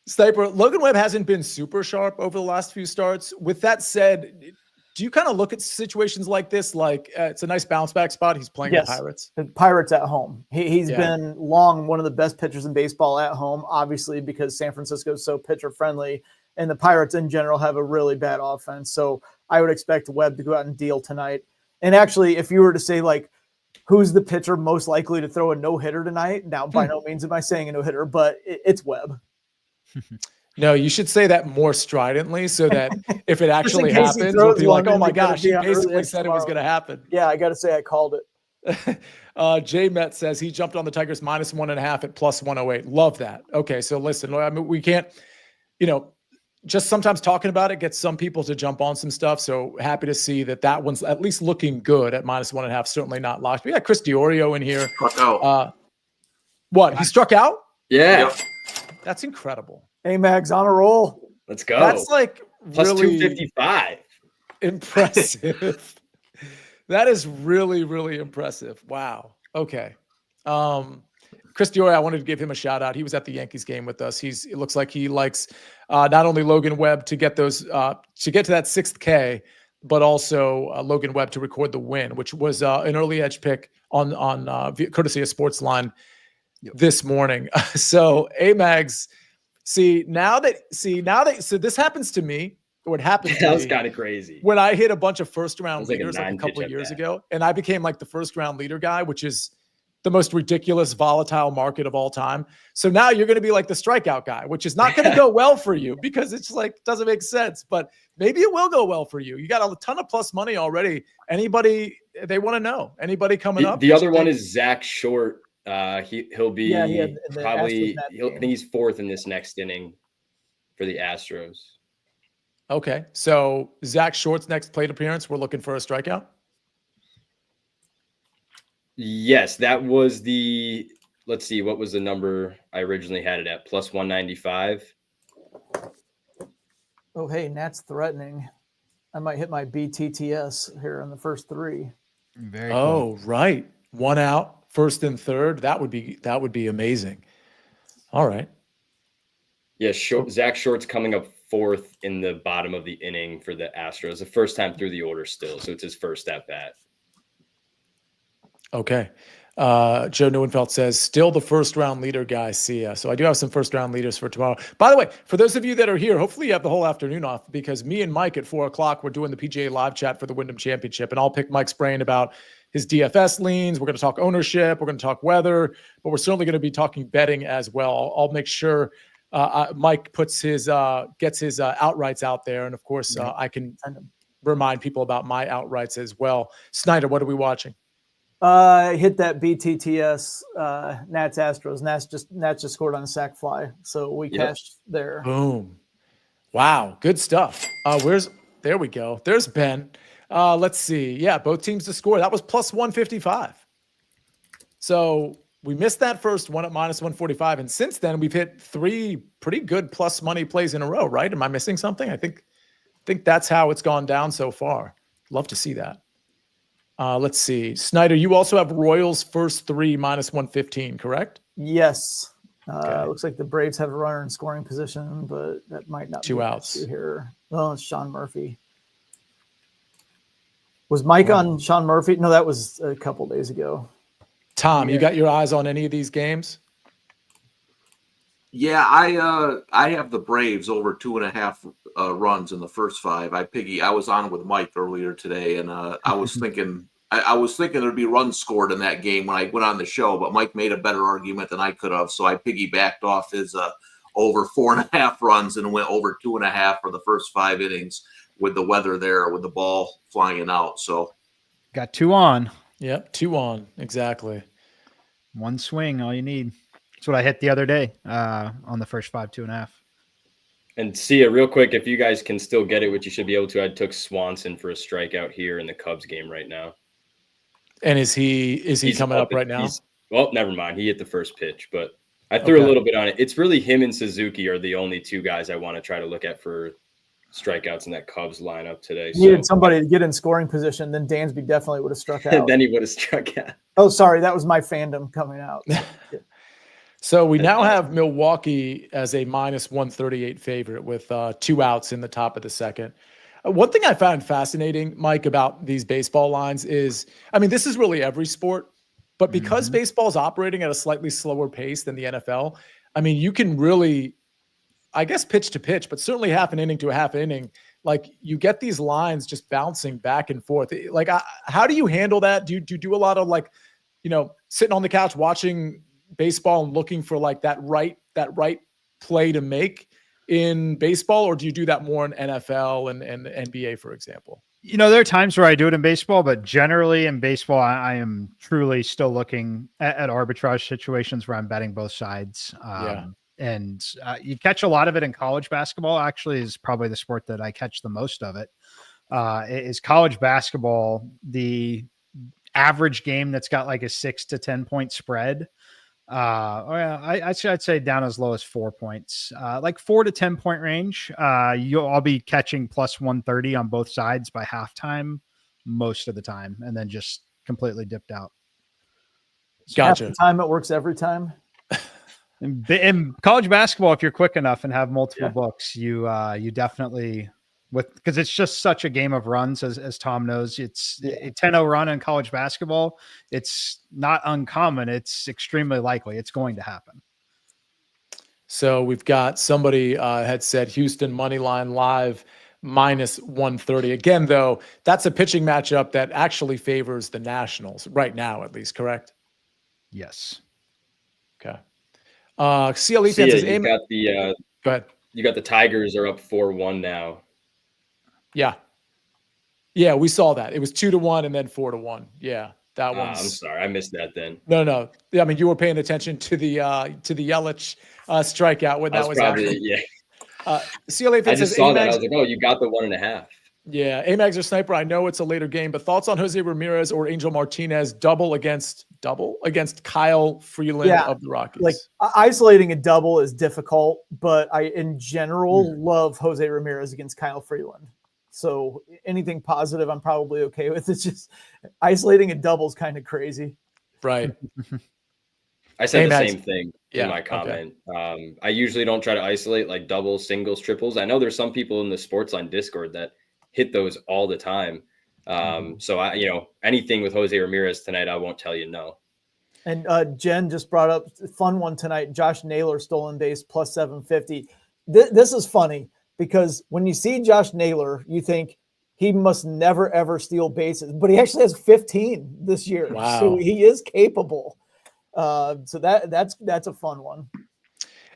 Sniper, Logan Webb hasn't been super sharp over the last few starts. With that said, do you kind of look at situations like this like it's a nice bounce back spot? He's playing the Pirates. The Pirates at home. He's been long one of the best pitchers in baseball at home, obviously, because San Francisco is so pitcher friendly, and the Pirates in general have a really bad offense. So I would expect Webb to go out and deal tonight. And actually, if you were to say, like, who's the pitcher most likely to throw a no-hitter tonight? Now, by no means am I saying a no-hitter, but it's Webb. No, you should say that more stridently so that if it actually happens, we'll be like, oh my gosh, he basically said it was going to happen. Yeah, I got to say I called it. Jay Met says he jumped on the Tigers minus 1.5 at plus 108. Love that. Okay, so listen, I mean, we can't, just sometimes talking about it gets some people to jump on some stuff. So happy to see that one's at least looking good at minus 1.5. Certainly not locked. We got Chris Diorio in here. Struck out. What? He struck out? Yeah. Yep. That's incredible. AMags on a roll. Let's go. That's like plus really 255. Impressive. That is really, really impressive. Wow. Okay. Chris Diorio, I wanted to give him a shout out. He was at the Yankees game with us. It looks like he likes not only Logan Webb to get those to get to that 6th K, but also Logan Webb to record the win, which was an early edge pick on courtesy of SportsLine this morning. So AMags, so this happens to me. Or it happened to that me was kind of crazy when I hit a bunch of first round like leaders a couple of years ago, and I became like the first round leader guy, which is the most ridiculous, volatile market of all time. So now you're going to be like the strikeout guy, which is not going to go well for you because it's like, doesn't make sense, but maybe it will go well for you. You got a ton of plus money already. Anybody, they want to know, anybody coming up? The other one is Zach Short. He'll be probably, I think he's 4th in this next inning for the Astros. Okay. So Zach Short's next plate appearance, we're looking for a strikeout. Yes, that was let's see, what was the number I originally had it at? Plus 195. Oh, hey, Nat's threatening. I might hit my BTTS here in the first 3. Very cool. Right. 1 out, 1st and 3rd. That would be amazing. All right. Yeah, Zach Short's coming up 4th in the bottom of the inning for the Astros. The first time through the order still, so it's his first at bat. Okay. Joe Neuenfeld says, still the first round leader guy, Sia. So I do have some first round leaders for tomorrow. By the way, for those of you that are here, hopefully you have the whole afternoon off because me and Mike at 4:00, we're doing the PGA live chat for the Wyndham Championship. And I'll pick Mike's brain about his DFS leans. We're going to talk ownership. We're going to talk weather, but we're certainly going to be talking betting as well. I'll make sure Mike puts gets his outrights out there. And of course, I can remind people about my outrights as well. Snyder, what are we watching? Hit that BTTS, Nats Astros. Nats just scored on a sac fly, so we cashed there. Boom! Wow, good stuff. There we go. There's Ben. Let's see. Yeah, both teams to score. That was plus 155. So we missed that first one at minus 145, and since then we've hit 3 pretty good plus money plays in a row. Right? Am I missing something? I think that's how it's gone down so far. Love to see that. Let's see. Snyder, you also have Royals first 3 minus 115, correct? Yes. Okay. Looks like the Braves have a runner in scoring position, but that might not 2 be outs here. Oh, it's Sean Murphy. Was Mike on Sean Murphy? No, that was a couple days ago. Tom, you got your eyes on any of these games? Yeah, I have the Braves over 2.5 runs in the first 5. I was on with Mike earlier today, and I was thinking there'd be runs scored in that game when I went on the show, but Mike made a better argument than I could have, so I piggybacked off his over 4.5 runs and went over 2.5 for the first 5 innings with the weather there, with the ball flying out. So Got 2 on. Yep, 2 on. Exactly. 1 swing, all you need. That's what I hit the other day on the first 5, 2.5. And Sia, real quick, if you guys can still get it, which you should be able to, I took Swanson for a strikeout here in the Cubs game right now. And is he coming up right now? Well, never mind. He hit the first pitch, but I threw a little bit on it. It's really him and Suzuki are the only 2 guys I want to try to look at for strikeouts in that Cubs lineup today. He needed somebody to get in scoring position. Then Dansby definitely would have struck out. Then he would have struck out. Oh, sorry. That was my fandom coming out. So we now have Milwaukee as a -138 favorite with 2 outs in the top of the second. One thing I found fascinating, Mike, about these baseball lines is, I mean, this is really every sport, but because baseball is operating at a slightly slower pace than the NFL, I mean, you can really, I guess, pitch to pitch, but certainly half an inning to a half inning, like you get these lines just bouncing back and forth. Like, how do you handle that? Do you do a lot of like, sitting on the couch watching baseball and looking for like that right play to make in baseball, or do you do that more in NFL and NBA, for example? There are times where I do it in baseball, but generally in baseball, I am truly still looking at arbitrage situations where I'm betting both sides. And you catch a lot of it in college basketball. Actually, is probably the sport that I catch the most of it. Is college basketball, the average game that's got like a 6 to 10 point spread. I'd say down as low as 4 points, like 4 to 10 point range. I'll be catching plus 130 on both sides by halftime most of the time, and then just completely dipped out. Gotcha. Half the time it works every time. In college basketball, if you're quick enough and have multiple books, you definitely because it's just such a game of runs, as Tom knows. It's a 10-0 run in college basketball. It's not uncommon. It's extremely likely it's going to happen. So we've got somebody had said Houston money line live -130. Again, though, that's a pitching matchup that actually favors the Nationals right now, at least, correct? Yes. Okay. CLE fans is you got the go ahead. You got the Tigers are up 4-1 now. Yeah, we saw that. It was 2-1 and then 4-1. Yeah, that one. I'm sorry, I missed that then. No. I mean, you were paying attention to the Yelich strikeout when that was probably happening. yeah. CLA I just saw that. I was like, oh, you got the 1.5. Yeah, AMags or Sniper. I know it's a later game, but thoughts on Jose Ramirez or Angel Martinez double against Kyle Freeland of the Rockies? Like isolating a double is difficult, but I in general love Jose Ramirez against Kyle Freeland. So anything positive, I'm probably okay with. It's just isolating a double is kind of crazy. Right. I said the same thing in my comment. Okay. I usually don't try to isolate like doubles, singles, triples. I know there's some people in the SportsLine Discord that hit those all the time. So I, anything with Jose Ramirez tonight, I won't tell you no. And Jen just brought up a fun one tonight. Josh Naylor stolen base plus 750. This is funny because when you see Josh Naylor, you think he must never ever steal bases, but he actually has 15 this year. Wow. So he is capable. So that's a fun one.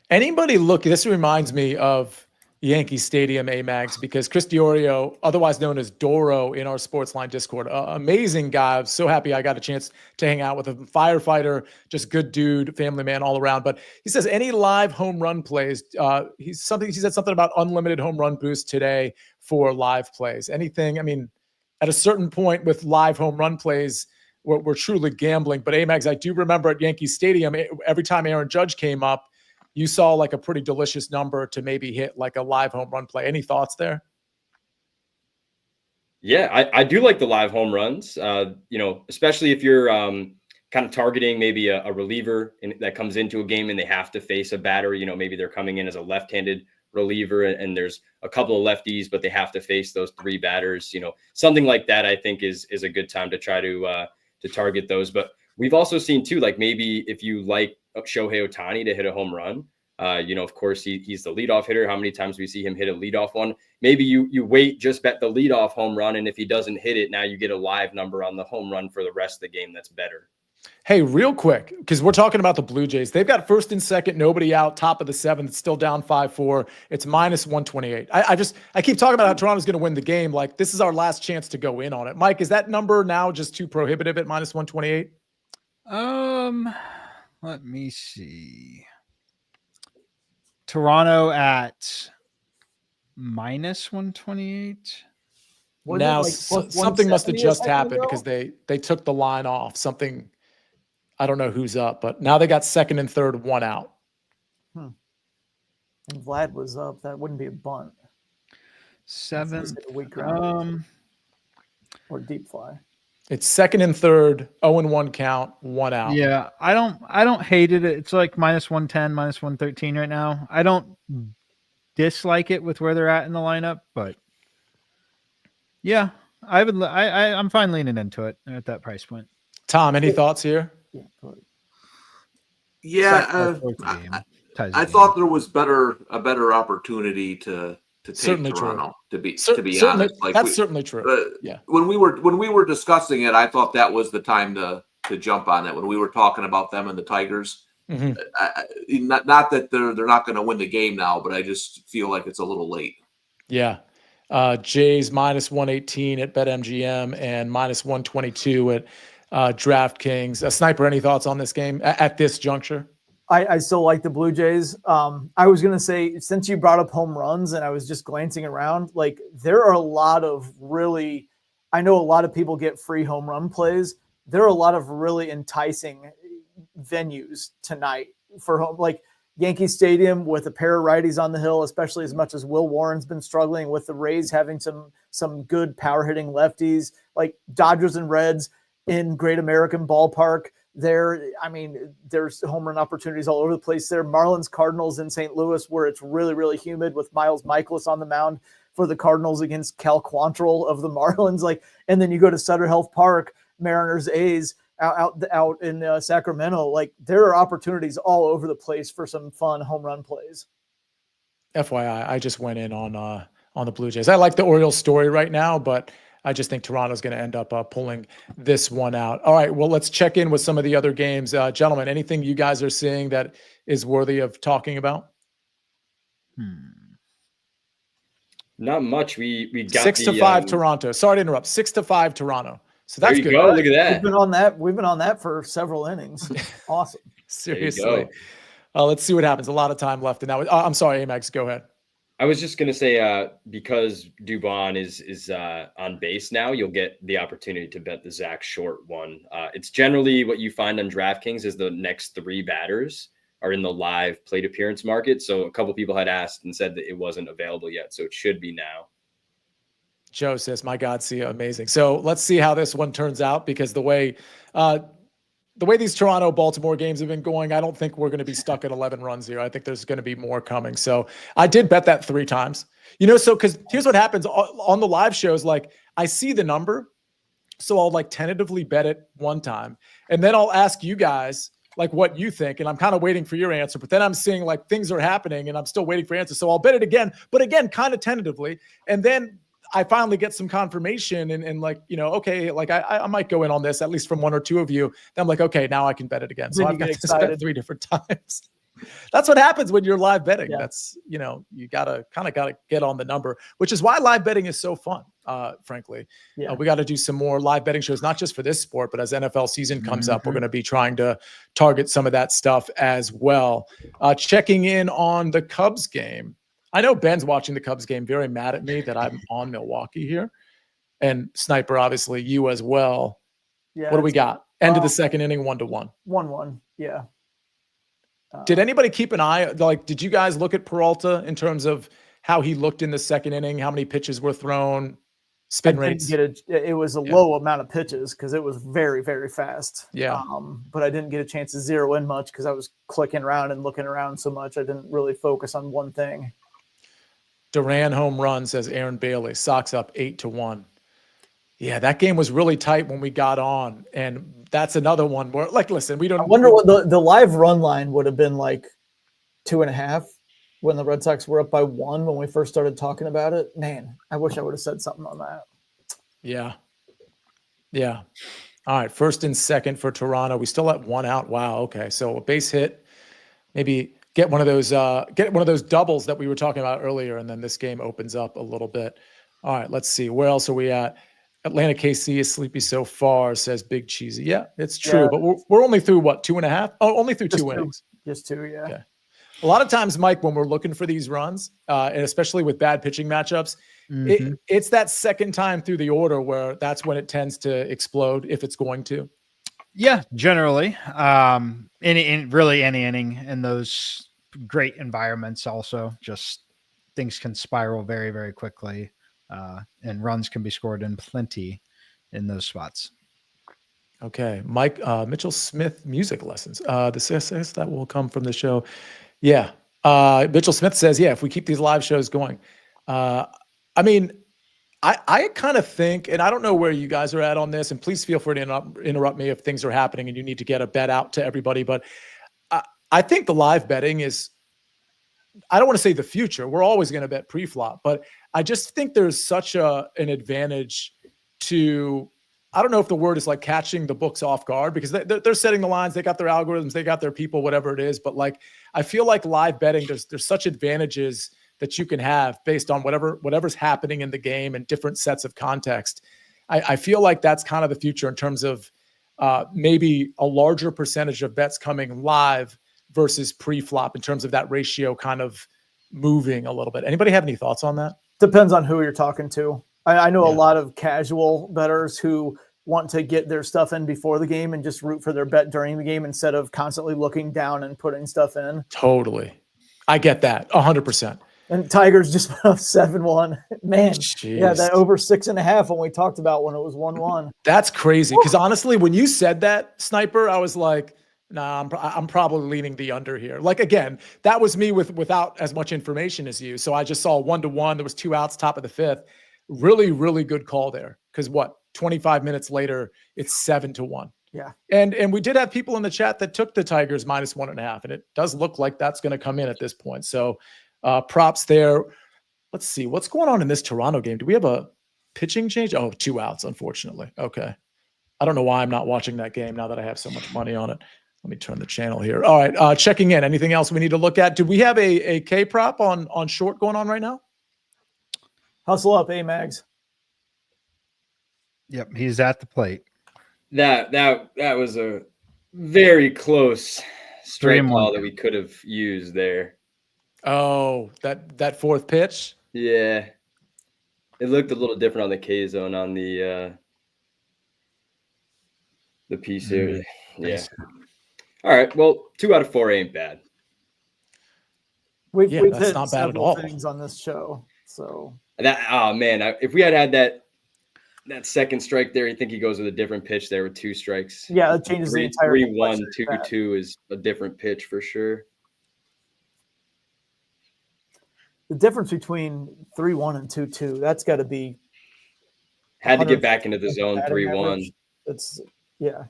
Anybody look? This reminds me of Yankee Stadium AMags because Chris Diorio, otherwise known as Doro in our SportsLine Discord, amazing guy. I'm so happy I got a chance to hang out with him. Firefighter, just good dude, family man all around. But he says any live home run plays. He said something about unlimited home run boost today for live plays. Anything? I mean, at a certain point with live home run plays, we're truly gambling. But AMags, I do remember at Yankee Stadium, every time Aaron Judge came up, you saw like a pretty delicious number to maybe hit like a live home run play. Any thoughts there? Yeah, I do like the live home runs, especially if you're kind of targeting maybe a reliever that comes into a game and they have to face a batter. Maybe they're coming in as a left-handed reliever and there's a couple of lefties, but they have to face those 3 batters. Something like that I think is a good time to try to target those. But we've also seen too, like maybe if you like Shohei Ohtani to hit a home run, Of course, he's the leadoff hitter. How many times we see him hit a leadoff one? Maybe you wait, just bet the leadoff home run, and if he doesn't hit it, now you get a live number on the home run for the rest of the game. That's better. Hey, real quick, because we're talking about the Blue Jays. They've got first and second, nobody out, top of the seventh, still down 5-4. It's minus 128. I keep talking about how Toronto's going to win the game. Like, this is our last chance to go in on it. Mike, is that number now just too prohibitive at minus 128? Let me see. Toronto at minus 128. Now something must have just happened because they took the line off. Something, I don't know who's up, but now they got second and third, one out. And Vlad was up. That wouldn't be a bunt. Seventh. Or deep fly. It's second and third, 0-1 count, one out. Yeah, I don't hate it. It's like minus 110, minus 113 right now. I don't dislike it with where they're at in the lineup, but yeah, I'm fine leaning into it at that price point. Tom, any thoughts here? Yeah, I thought there was a better opportunity to take certainly Toronto. To be certainly, honest, that's certainly true. Yeah. When we were discussing it, I thought that was the time to jump on it. When we were talking about them and the Tigers, not that they're not going to win the game now, but I just feel like it's a little late. Yeah. Jays minus 118 at BetMGM and minus 122 at DraftKings. Sniper, any thoughts on this game at this juncture? I still like the Blue Jays. I was going to say, since you brought up home runs and I was just glancing around, like there are a lot of really, I know a lot of people get free home run plays. There are a lot of really enticing venues tonight for home, like Yankee Stadium with a pair of righties on the hill, especially as much as Will Warren's been struggling with the Rays having some good power hitting lefties, like Dodgers and Reds in Great American Ballpark. There's home run opportunities all over the place there. Marlins Cardinals in St. Louis, where it's really, really humid with Miles Michaelis on the mound for the Cardinals against Cal Quantrill of the Marlins. And then you go to Sutter Health Park, Mariners A's out in Sacramento. Like there are opportunities all over the place for some fun home run plays. FYI, I just went in on the Blue Jays. I like the Orioles story right now, but I just think Toronto's going to end up pulling this one out. All right, well, let's check in with some of the other games. Gentlemen, anything you guys are seeing that is worthy of talking about? Not much. We got 6-5 Toronto. Sorry to interrupt. 6-5 Toronto. So that's good. Go. Look at that. We've been on that for several innings. Awesome. Seriously. Let's see what happens. A lot of time left in that. I'm sorry, AMags. Go ahead. I was just going to say, because Dubon is on base now, you'll get the opportunity to bet the Zach Short one. It's generally what you find on DraftKings is the next three batters are in the live plate appearance market. So a couple people had asked and said that it wasn't available yet. So it should be now. Joe says, my God, Sia, amazing. So let's see how this one turns out, because the way these Toronto-Baltimore games have been going, I don't think we're going to be stuck at 11 runs here. I think there's going to be more coming. So I did bet that 3 times. Because here's what happens on the live shows. Like, I see the number, so I'll like tentatively bet it one time. And then I'll ask you guys like what you think. And I'm kind of waiting for your answer. But then I'm seeing like things are happening and I'm still waiting for answers. So I'll bet it again, but again, kind of tentatively. And then I finally get some confirmation and like, okay, like I might go in on this, at least from one or two of you. Then I'm like, okay, now I can bet it again. So I've got to bet 3 different times. That's what happens when you're live betting. Yeah. That's, you gotta get on the number, which is why live betting is so fun. Frankly, we got to do some more live betting shows, not just for this sport, but as NFL season comes up, we're going to be trying to target some of that stuff as well. Checking in on the Cubs game. I know Ben's watching the Cubs game very mad at me that I'm on Milwaukee here, and Sniper, obviously you as well. Yeah. What do we got? End of the second inning, 1-1. 1-1. Yeah. Did anybody keep an eye? Like, did you guys look at Peralta in terms of how he looked in the second inning? How many pitches were thrown? Spin rates? It was a low amount of pitches because it was very, very fast. Yeah. But I didn't get a chance to zero in much because I was clicking around and looking around so much. I didn't really focus on one thing. Duran home run, says Aaron Bailey. Sox up 8-1. Yeah, that game was really tight when we got on, and that's another one where, like, listen, we don't. I wonder what the live run line would have been like 2.5 when the Red Sox were up by 1 when we first started talking about it. Man, I wish I would have said something on that. Yeah. Yeah. All right. First and second for Toronto. We still have 1 out. Wow. Okay. So a base hit, maybe get one of those doubles that we were talking about earlier. And then this game opens up a little bit. All right. Let's see. Where else are we at? Atlanta KC is sleepy so far, says Big Cheesy. Yeah, it's true. Yeah. But we're only through what, 2.5? Oh, only through two innings. Just 2. Yeah. Okay. A lot of times, Mike, when we're looking for these runs, and especially with bad pitching matchups, it's that second time through the order where that's when it tends to explode if it's going to. Yeah, generally. Really any inning in those great environments also. Just things can spiral very, very quickly, and runs can be scored in plenty in those spots. Okay. Mike, Mitchell Smith music lessons. The success that will come from the show. Yeah. Mitchell Smith says, yeah, if we keep these live shows going. I mean, I kind of think, and I don't know where you guys are at on this, and please feel free to interrupt me if things are happening and you need to get a bet out to everybody. But I think the live betting is, I don't want to say the future. We're always going to bet pre-flop, but I just think there's such an advantage to, I don't know if the word is like catching the books off guard, because they're setting the lines. They got their algorithms, they got their people, whatever it is. But like, I feel like live betting, there's such advantages that you can have based on whatever's happening in the game and different sets of context. I feel like that's kind of the future in terms of maybe a larger percentage of bets coming live versus pre-flop in terms of that ratio kind of moving a little bit. Anybody have any thoughts on that? Depends on who you're talking to. I know a lot of casual bettors who want to get their stuff in before the game and just root for their bet during the game instead of constantly looking down and putting stuff in. Totally. I get that 100%. And Tigers just went up 7-1. Man, Jeez. Yeah, that over 6.5 when we talked about when it was 1-1. That's crazy. Because honestly, when you said that, Sniper, I was like, nah, I'm probably leaning the under here. Like, again, that was me without as much information as you. So I just saw 1-1. There was 2 outs, top of the 5th. Really, really good call there. Because 25 minutes later, it's 7-1. Yeah. And we did have people in the chat that took the Tigers -1.5. And it does look like that's going to come in at this point. So props there. Let's see what's going on in this Toronto game. Do we have a pitching change? Oh, 2 outs, unfortunately. Okay. I don't know why I'm not watching that game now that I have so much money on it. Let me turn the channel here. All right. Checking in. Anything else we need to look at? Do we have a K prop on short going on right now? Hustle up, AMags. Yep, he's at the plate. That was a very close strike 3-1. call that we could have used there. Oh, that fourth pitch. Yeah, it looked a little different on the K zone on the piece here. Yeah. All right. Well, 2 out of 4 ain't bad. We've that's hit not bad at several all. things on this show. So If we had that second strike there, you think he goes with a different pitch there with 2 strikes. yeah, it changes the entire 3-1, complexion of that. 2-2 is a different pitch for sure. The difference between 3-1 and 2-2, that's got to be. Had to get back into the zone. 3-1. It's yeah.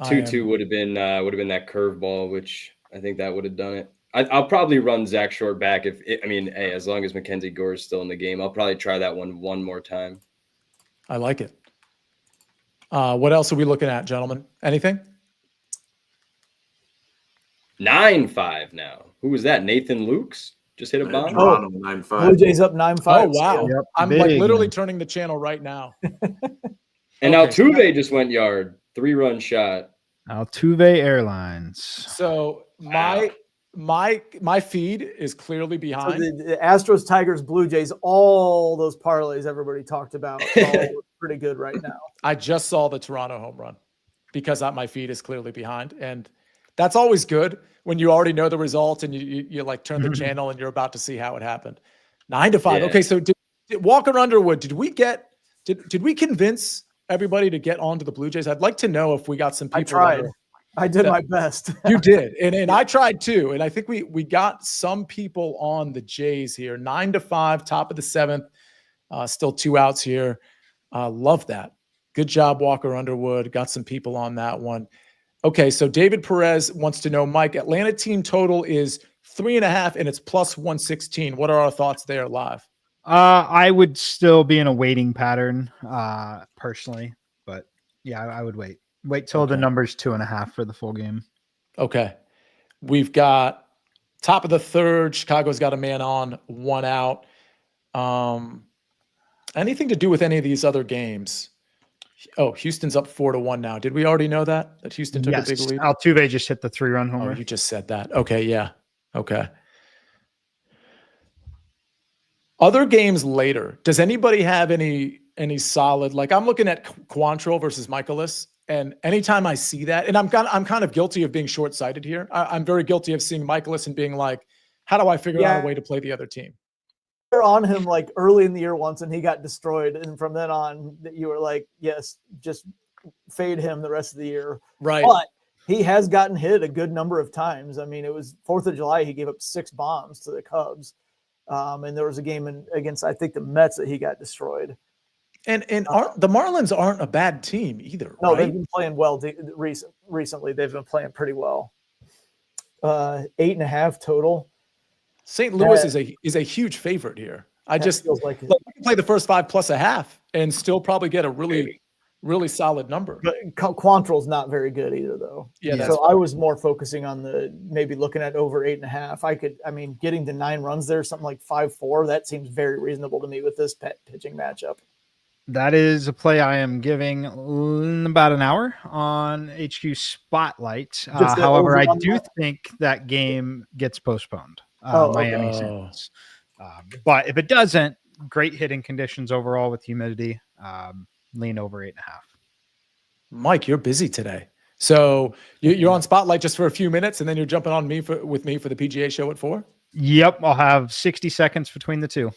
2-2 would have been that curveball, which I think that would have done it. I'll probably run Zach Short back as long as Mackenzie Gore is still in the game. I'll probably try that one more time. I like it. What else are we looking at, gentlemen? Anything? 9-5 now. Who was that? Nathan Lukes just hit a bomb. Toronto 9-5. Blue Jays up 9-5. Oh wow! Yep, I'm big. like literally turning the channel right now. And Okay. Altuve just went yard. 3-run shot. Altuve Airlines. So my feed is clearly So behind. the Astros, Tigers, Blue Jays, all those parlays everybody talked about all look pretty good right now. I just saw the Toronto home run because my feed is clearly behind, and that's always good when you already know the result and you like turn the channel and you're about to see how it happened. 9-5. Yeah. Okay, so did Walker Underwood? Did we convince everybody to get onto the Blue Jays? I'd like to know if we got some people. I tried. that are- I did my best. You did. And I tried too. And I think we got some people on the Jays here. 9-5, top of the 7th. Still 2 outs here. Love that. Good job, Walker Underwood. Got some people on that one. Okay, so David Perez wants to know, Mike, Atlanta team total is 3.5 and it's plus 116. What are our thoughts there live? I would still be in a waiting pattern, personally, but yeah, I would wait till the number's 2.5 for the full game. Okay. We've got top of the third. Chicago's got a man on, 1 out. Anything to do with any of these other games? Oh, Houston's up 4-1 now. Did we already know that Houston took a big lead? Altuve just hit the 3-run Oh, homer. you just said that. Okay, yeah. Okay. Other games later, does anybody have any solid, like I'm looking at Quantrill versus Michaelis, and anytime I see that, and I'm kind of guilty of being short-sighted here. I'm very guilty of seeing Michaelis and being like, how do I figure out a way to play the other team? You're on him like early in the year once and he got destroyed, and from then on you were like, yes, just fade him the rest of the year. Right. But he has gotten hit a good number of times. I mean, it was 4th of July, he gave up 6 bombs to the Cubs. And there was a game against, I think, the Mets that he got destroyed. And the Marlins aren't a bad team either. No, right? they've been playing well recently. They've been playing pretty well. 8.5 total. St. Louis is a huge favorite here. I just feels like we can play the first 5 plus a half and still probably get a really solid number. But Quantrill's not very good either, though. Yeah, so I was more focusing on maybe looking at over 8.5. Getting to 9 runs there, something like 5-4. That seems very reasonable to me with this pitching matchup. That is a play I am giving in about an hour on HQ Spotlight. However, I do think that game gets postponed. Miami Saints. But if it doesn't, great hitting conditions overall with humidity. Lean over 8.5. Mike, you're busy today. So you're on Spotlight just for a few minutes, and then you're jumping on with me for the PGA show at 4? Yep, I'll have 60 seconds between the two.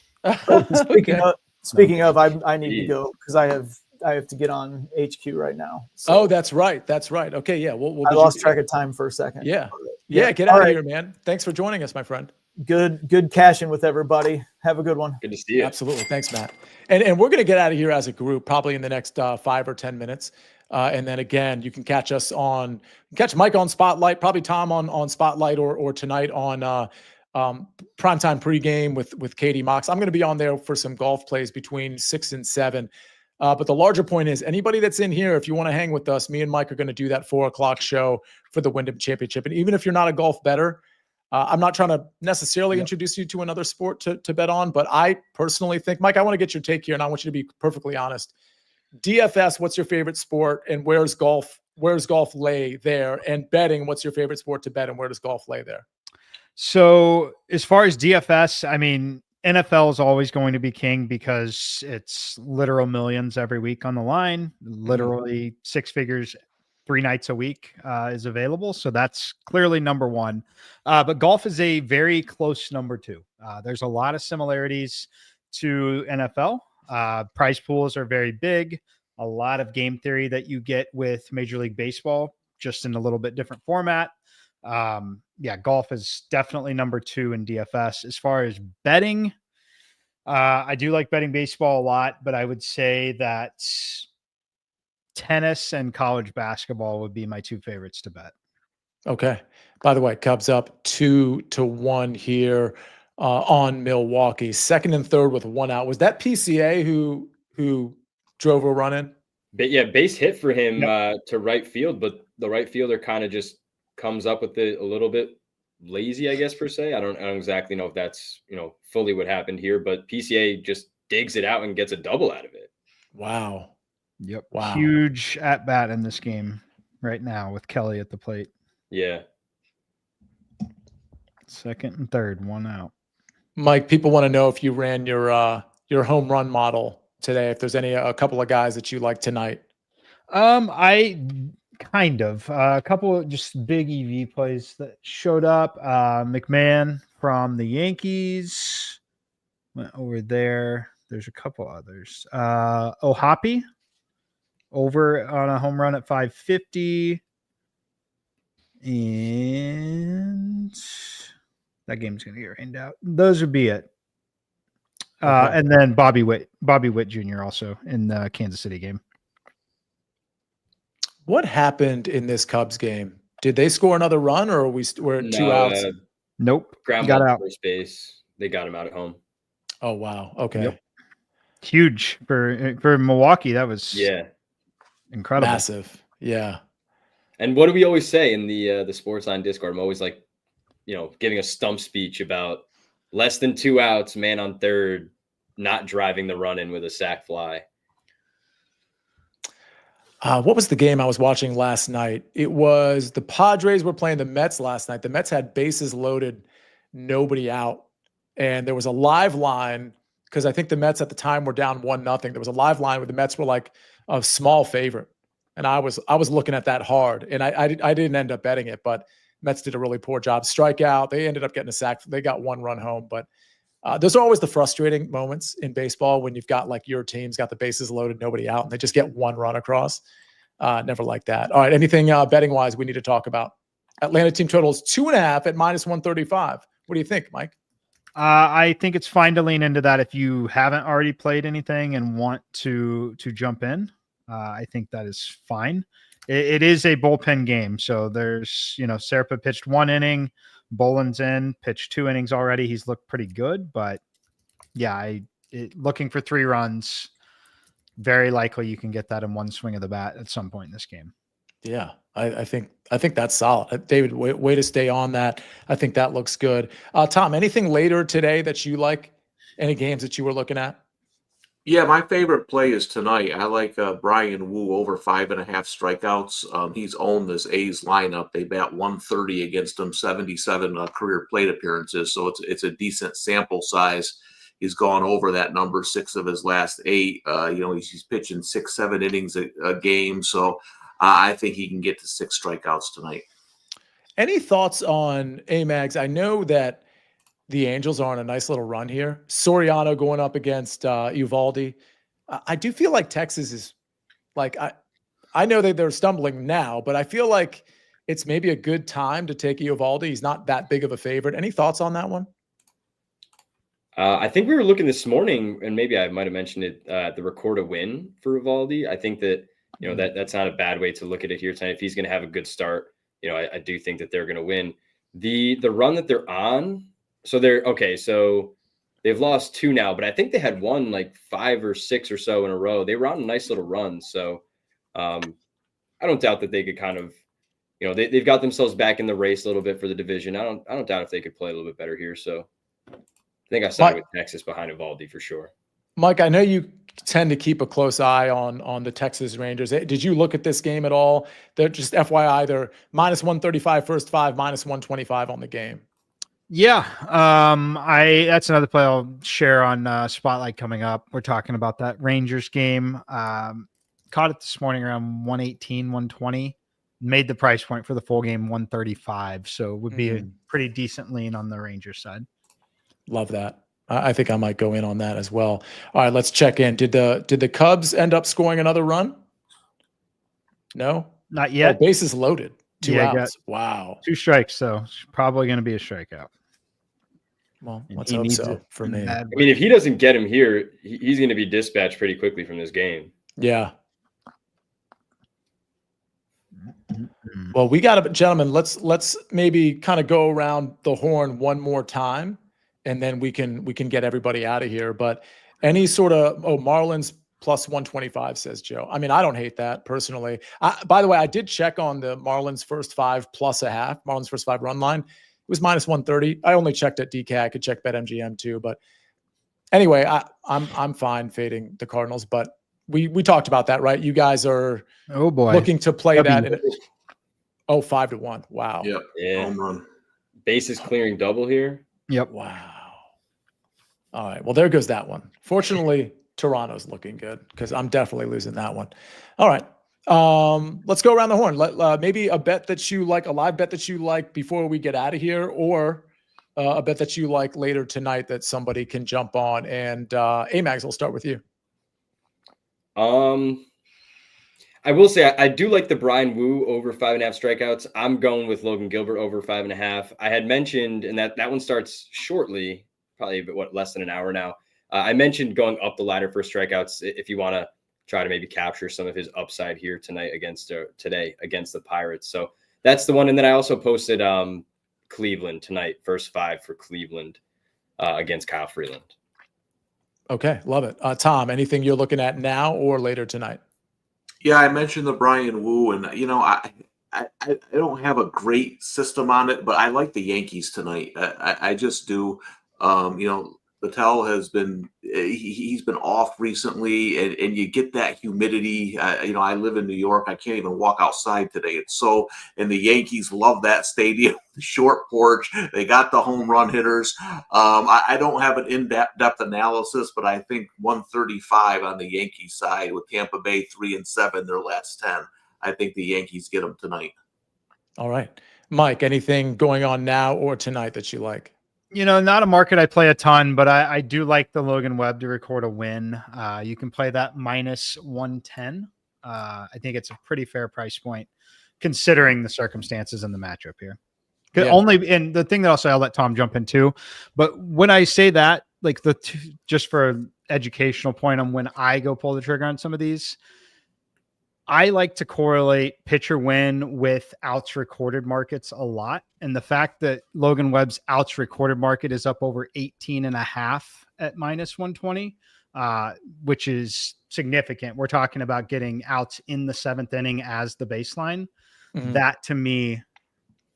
Speaking of, I need to go because I have to get on HQ right now. So. Oh, that's right. That's right. Okay, yeah. I lost track of time for a second. Yeah. Get out of here, man. Thanks for joining us, my friend. Good cashing with everybody. Have a good one. Good to see you. Absolutely. Thanks, Matt. And we're going to get out of here as a group probably in the next 5 or 10 minutes. And then again, you can catch Mike on Spotlight, probably Tom on Spotlight or tonight on primetime pregame with Katie Mox. I'm going to be on there for some golf plays between 6 and 7. But the larger point is anybody that's in here, if you want to hang with us, me and Mike are going to do that 4:00 show for the Wyndham Championship. And even if you're not a golf bettor, I'm not trying to necessarily introduce you to another sport to bet on, but I personally think, Mike, I want to get your take here, and I want you to be perfectly honest. DFS, what's your favorite sport, and where's golf lay there? And betting, what's your favorite sport to bet, and where does golf lay there? So as far as DFS, I mean, NFL is always going to be king because it's literal millions every week on the line, literally 6 figures 3 nights a week is available. So that's clearly number 1. But golf is a very close number 2. There's a lot of similarities to NFL. Prize pools are very big. A lot of game theory that you get with Major League Baseball, just in a little bit different format. Golf is definitely number 2 in DFS. As far as betting, I do like betting baseball a lot, but I would say that tennis and college basketball would be my 2 favorites to bet. Okay. By the way, Cubs up 2-1 here on Milwaukee. 2nd and 3rd with 1 out. Was that PCA who drove a run in? Base hit for him to right field, but the right fielder kind of just comes up with it a little bit lazy, I guess, per se. I don't exactly know if that's fully what happened here, but PCA just digs it out and gets a double out of it. Wow. Yep. Wow. Huge at bat in this game right now with Kelly at the plate. Yeah. 2nd and 3rd, 1 out. Mike, people want to know if you ran your home run model today, if there's a couple of guys that you like tonight. I kind of a couple of just big EV plays that showed up. McMahon from the Yankees went over there. There's a couple others. Ohapi over on a home run at 550. And that game's going to get rained out. Those would be it. Okay. And then Bobby Witt Jr. also in the Kansas City game. What happened in this Cubs game? Did they score another run, or were it 2 No, outs? Nope. ground Got ball to out. first base. They got him out at home. Oh wow. Okay. Yep. Huge for Milwaukee. That was Yeah. incredible. Massive. Yeah. And what do we always say in the SportsLine Discord? I'm always like, giving a stump speech about less than 2 outs, man on third, not driving the run in with a sac fly. What was the game I was watching last night? It was the Padres were playing the Mets last night. The Mets had bases loaded, nobody out. And there was a live line because I think the Mets at the time were down 1-0. There was a live line where the Mets were like a small favorite. And I was looking at that hard. And I didn't end up betting it, but Mets did a really poor job. Strikeout. They ended up getting a sack. They got 1 run home. But those are always the frustrating moments in baseball when you've got like your team's got the bases loaded, nobody out, and they just get 1 run across. Never like that. All right. Anything betting wise we need to talk about? Atlanta team totals 2.5 at -135. What do you think, Mike? I think it's fine to lean into that if you haven't already played anything and want to jump in. I think that is fine. It is a bullpen game, so there's Serpa pitched 1 inning, Boland's in, pitched 2 innings already. He's looked pretty good, but yeah, looking for 3 runs. Very likely you can get that in one swing of the bat at some point in this game. Yeah, I think that's solid. David, way to stay on that. I think that looks good. Tom, anything later today that you like? Any games that you were looking at? Yeah, my favorite play is tonight. I like Brian Wu over 5.5 strikeouts. He's owned this A's lineup. They bat 130 against him, 77 career plate appearances. So it's a decent sample size. He's gone over that number 6 of his last 8. He's pitching 6-7 innings a game. So I think he can get to 6 strikeouts tonight. Any thoughts on AMags? I know that the Angels are on a nice little run here. Soriano going up against Uvalde. I do feel like Texas is like, I know that they're stumbling now, but I feel like it's maybe a good time to take Uvalde. He's not that big of a favorite. Any thoughts on that one? I think we were looking this morning, and maybe I might have mentioned it, the record a win for Uvalde. I think that, that's not a bad way to look at it here tonight. If he's going to have a good start, I do think that they're going to win. The run that they're on, so they've lost 2 now, but I think they had won like 5 or 6 or so in a row. They were on a nice little run. So I don't doubt that they could kind of, they've got themselves back in the race a little bit for the division. I don't doubt if they could play a little bit better here. So I think I sided with Texas behind Uvalde for sure. Mike, I know you tend to keep a close eye on the Texas Rangers. Did you look at this game at all? They're just FYI, they're -135 first 5, -125 on the game. Yeah, that's another play I'll share on Spotlight coming up. We're talking about that Rangers game. Caught it this morning around 118, 120. Made the price point for the full game 135. So it would be a pretty decent lean on the Rangers side. Love that. I think I might go in on that as well. All right, let's check in. Did the Cubs end up scoring another run? No, not yet. Oh, bases loaded. 2 outs. Got wow. 2 strikes, so it's probably going to be a strikeout. Well, let's hope so for me. I mean, if he doesn't get him here, he's going to be dispatched pretty quickly from this game. Yeah. Well, we got to, gentlemen, let's maybe kind of go around the horn one more time, and then we can get everybody out of here. But any sort of Marlins +125, says Joe. I mean, I don't hate that personally. By the way, I did check on the Marlins first 5 +0.5. Marlins first 5 run line. It was -130. I only checked at DK. I could check BetMGM too. But anyway, I'm fine fading the Cardinals. But we talked about that, right? You guys are looking to play that. 5-1. Wow. Yep. Yeah. Home run. Bases clearing double here. Yep. Wow. All right. Well, there goes that one. Fortunately, Toronto's looking good because I'm definitely losing that one. All right. Let's go around the horn. Maybe a bet that you like, a live bet that you like before we get out of here, or a bet that you like later tonight that somebody can jump on. And AMags, we'll start with you. I will say I do like the Brian Wu over 5.5 strikeouts. I'm going with Logan Gilbert over 5.5. I had mentioned, and that one starts shortly, probably less than an hour now. I mentioned going up the ladder for strikeouts if you want to try to maybe capture some of his upside here today against the Pirates. So that's the one. And then I also posted Cleveland tonight, first 5 for Cleveland against Kyle Freeland. Okay, love it. Tom, anything you're looking at now or later tonight? Yeah, I mentioned the Brian Wu, and I don't have a great system on it, but I like the Yankees tonight. I just do. Patel has been he's been off recently, and you get that humidity. I live in New York. I can't even walk outside today. And the Yankees love that stadium, the short porch. They got the home run hitters. I don't have an in-depth analysis, but I think 135 on the Yankees side with Tampa Bay 3-7 their last 10. I think the Yankees get them tonight. All right, Mike. Anything going on now or tonight that you like? Not a market I play a ton, but I do like the Logan Webb to record a win. You can play that minus 110. I think it's a pretty fair price point considering the circumstances and the matchup here. Yeah. And the thing that I'll let Tom jump into, but when I say that, like just for an educational point on when I go pull the trigger on some of these, I like to correlate pitcher win with outs recorded markets a lot. And the fact that Logan Webb's outs recorded market is up over 18.5 at minus 120, which is significant. We're talking about getting outs in the 7th inning as the baseline. Mm-hmm. That to me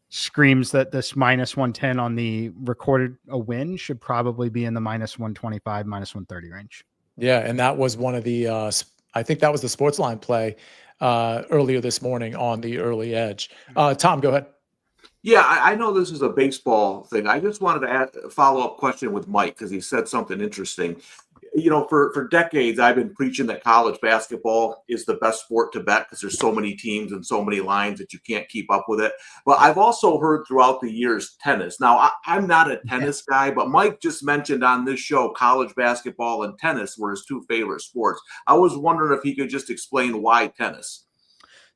screams that this minus 110 on the recorded a win should probably be in the minus 125, minus 130 range. Yeah. And that was one of the, I think that was the SportsLine play earlier this morning on the early edge. Tom, go ahead. Yeah, I know this is a baseball thing. I just wanted to add a follow-up question with Mike because he said something interesting. For decades, I've been preaching that college basketball is the best sport to bet because there's so many teams and so many lines that you can't keep up with it. But I've also heard throughout the years tennis. Now, I'm not a tennis guy, but Mike just mentioned on this show college basketball and tennis were his 2 favorite sports. I was wondering if he could just explain why tennis.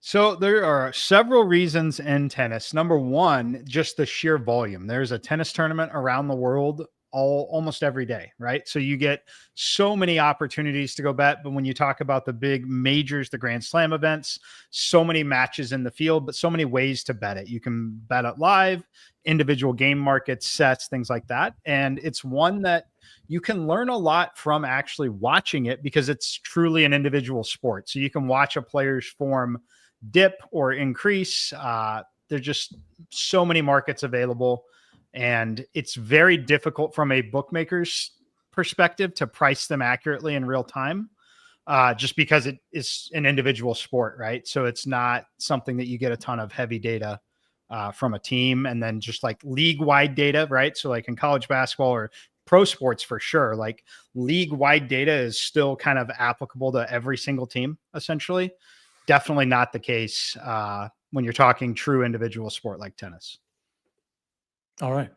So there are several reasons in tennis. Number one, just the sheer volume. There's a tennis tournament around the world almost every day, right? So you get so many opportunities to go bet. But when you talk about the big majors, the Grand Slam events, so many matches in the field, but so many ways to bet it. You can bet it live, individual game markets, sets, things like that. And it's one that you can learn a lot from actually watching it because it's truly an individual sport. So you can watch a player's form dip or increase. There's just so many markets available. And it's very difficult from a bookmaker's perspective to price them accurately in real time, just because it is an individual sport, right? So it's not something that you get a ton of heavy data from a team and then just like league-wide data, right? So like in college basketball or pro sports for sure, like league-wide data is still kind of applicable to every single team, essentially. Definitely not the case when you're talking true individual sport like tennis. All right.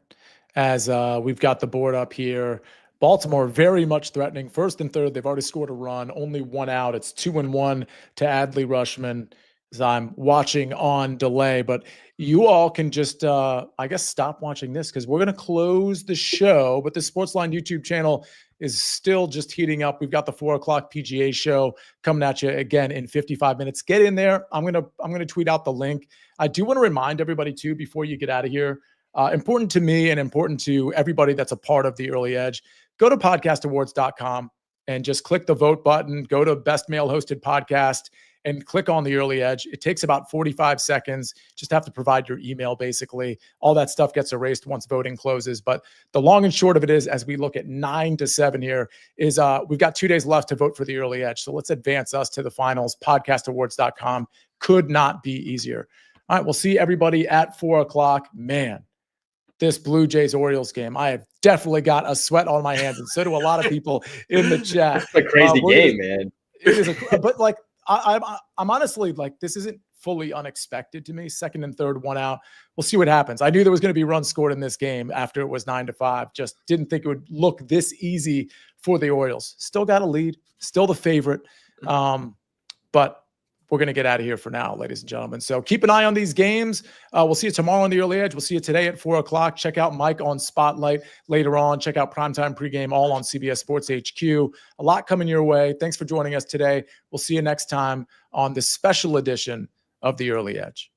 As we've got the board up here, Baltimore very much threatening. 1st and 3rd, they've already scored a run, only 1 out. It's 2-1 to Adley Rushman as I'm watching on delay. But you all can just, I guess, stop watching this because we're going to close the show. But the SportsLine YouTube channel is still just heating up. We've got the 4 o'clock PGA show coming at you again in 55 minutes. Get in there. I'm gonna tweet out the link. I do want to remind everybody too, before you get out of here, important to me and important to everybody that's a part of the Early Edge, go to podcastawards.com and just click the vote button, go to best male hosted podcast and click on the Early Edge. It takes about 45 seconds. Just have to provide your email, basically. All that stuff gets erased once voting closes. But the long and short of it is, as we look at 9-7 here, is we've got 2 days left to vote for the Early Edge. So let's advance us to the finals. Podcastawards.com could not be easier. All right, we'll see everybody at 4 o'clock. Man, this Blue Jays Orioles game, I have definitely got a sweat on my hands, and so do a lot of people in the chat. It's a crazy game, man. It is, but like I'm honestly like, this isn't fully unexpected to me. 2nd and 3rd, 1 out. We'll see what happens. I knew there was going to be runs scored in this game after it was 9-5. Just didn't think it would look this easy for the Orioles. Still got a lead, still the favorite, but we're going to get out of here for now, ladies and gentlemen. So keep an eye on these games. We'll see you tomorrow on the Early Edge. We'll see you today at 4 o'clock. Check out Mike on Spotlight later on. Check out Primetime Pregame, all on CBS Sports HQ. A lot coming your way. Thanks for joining us today. We'll see you next time on this special edition of the Early Edge.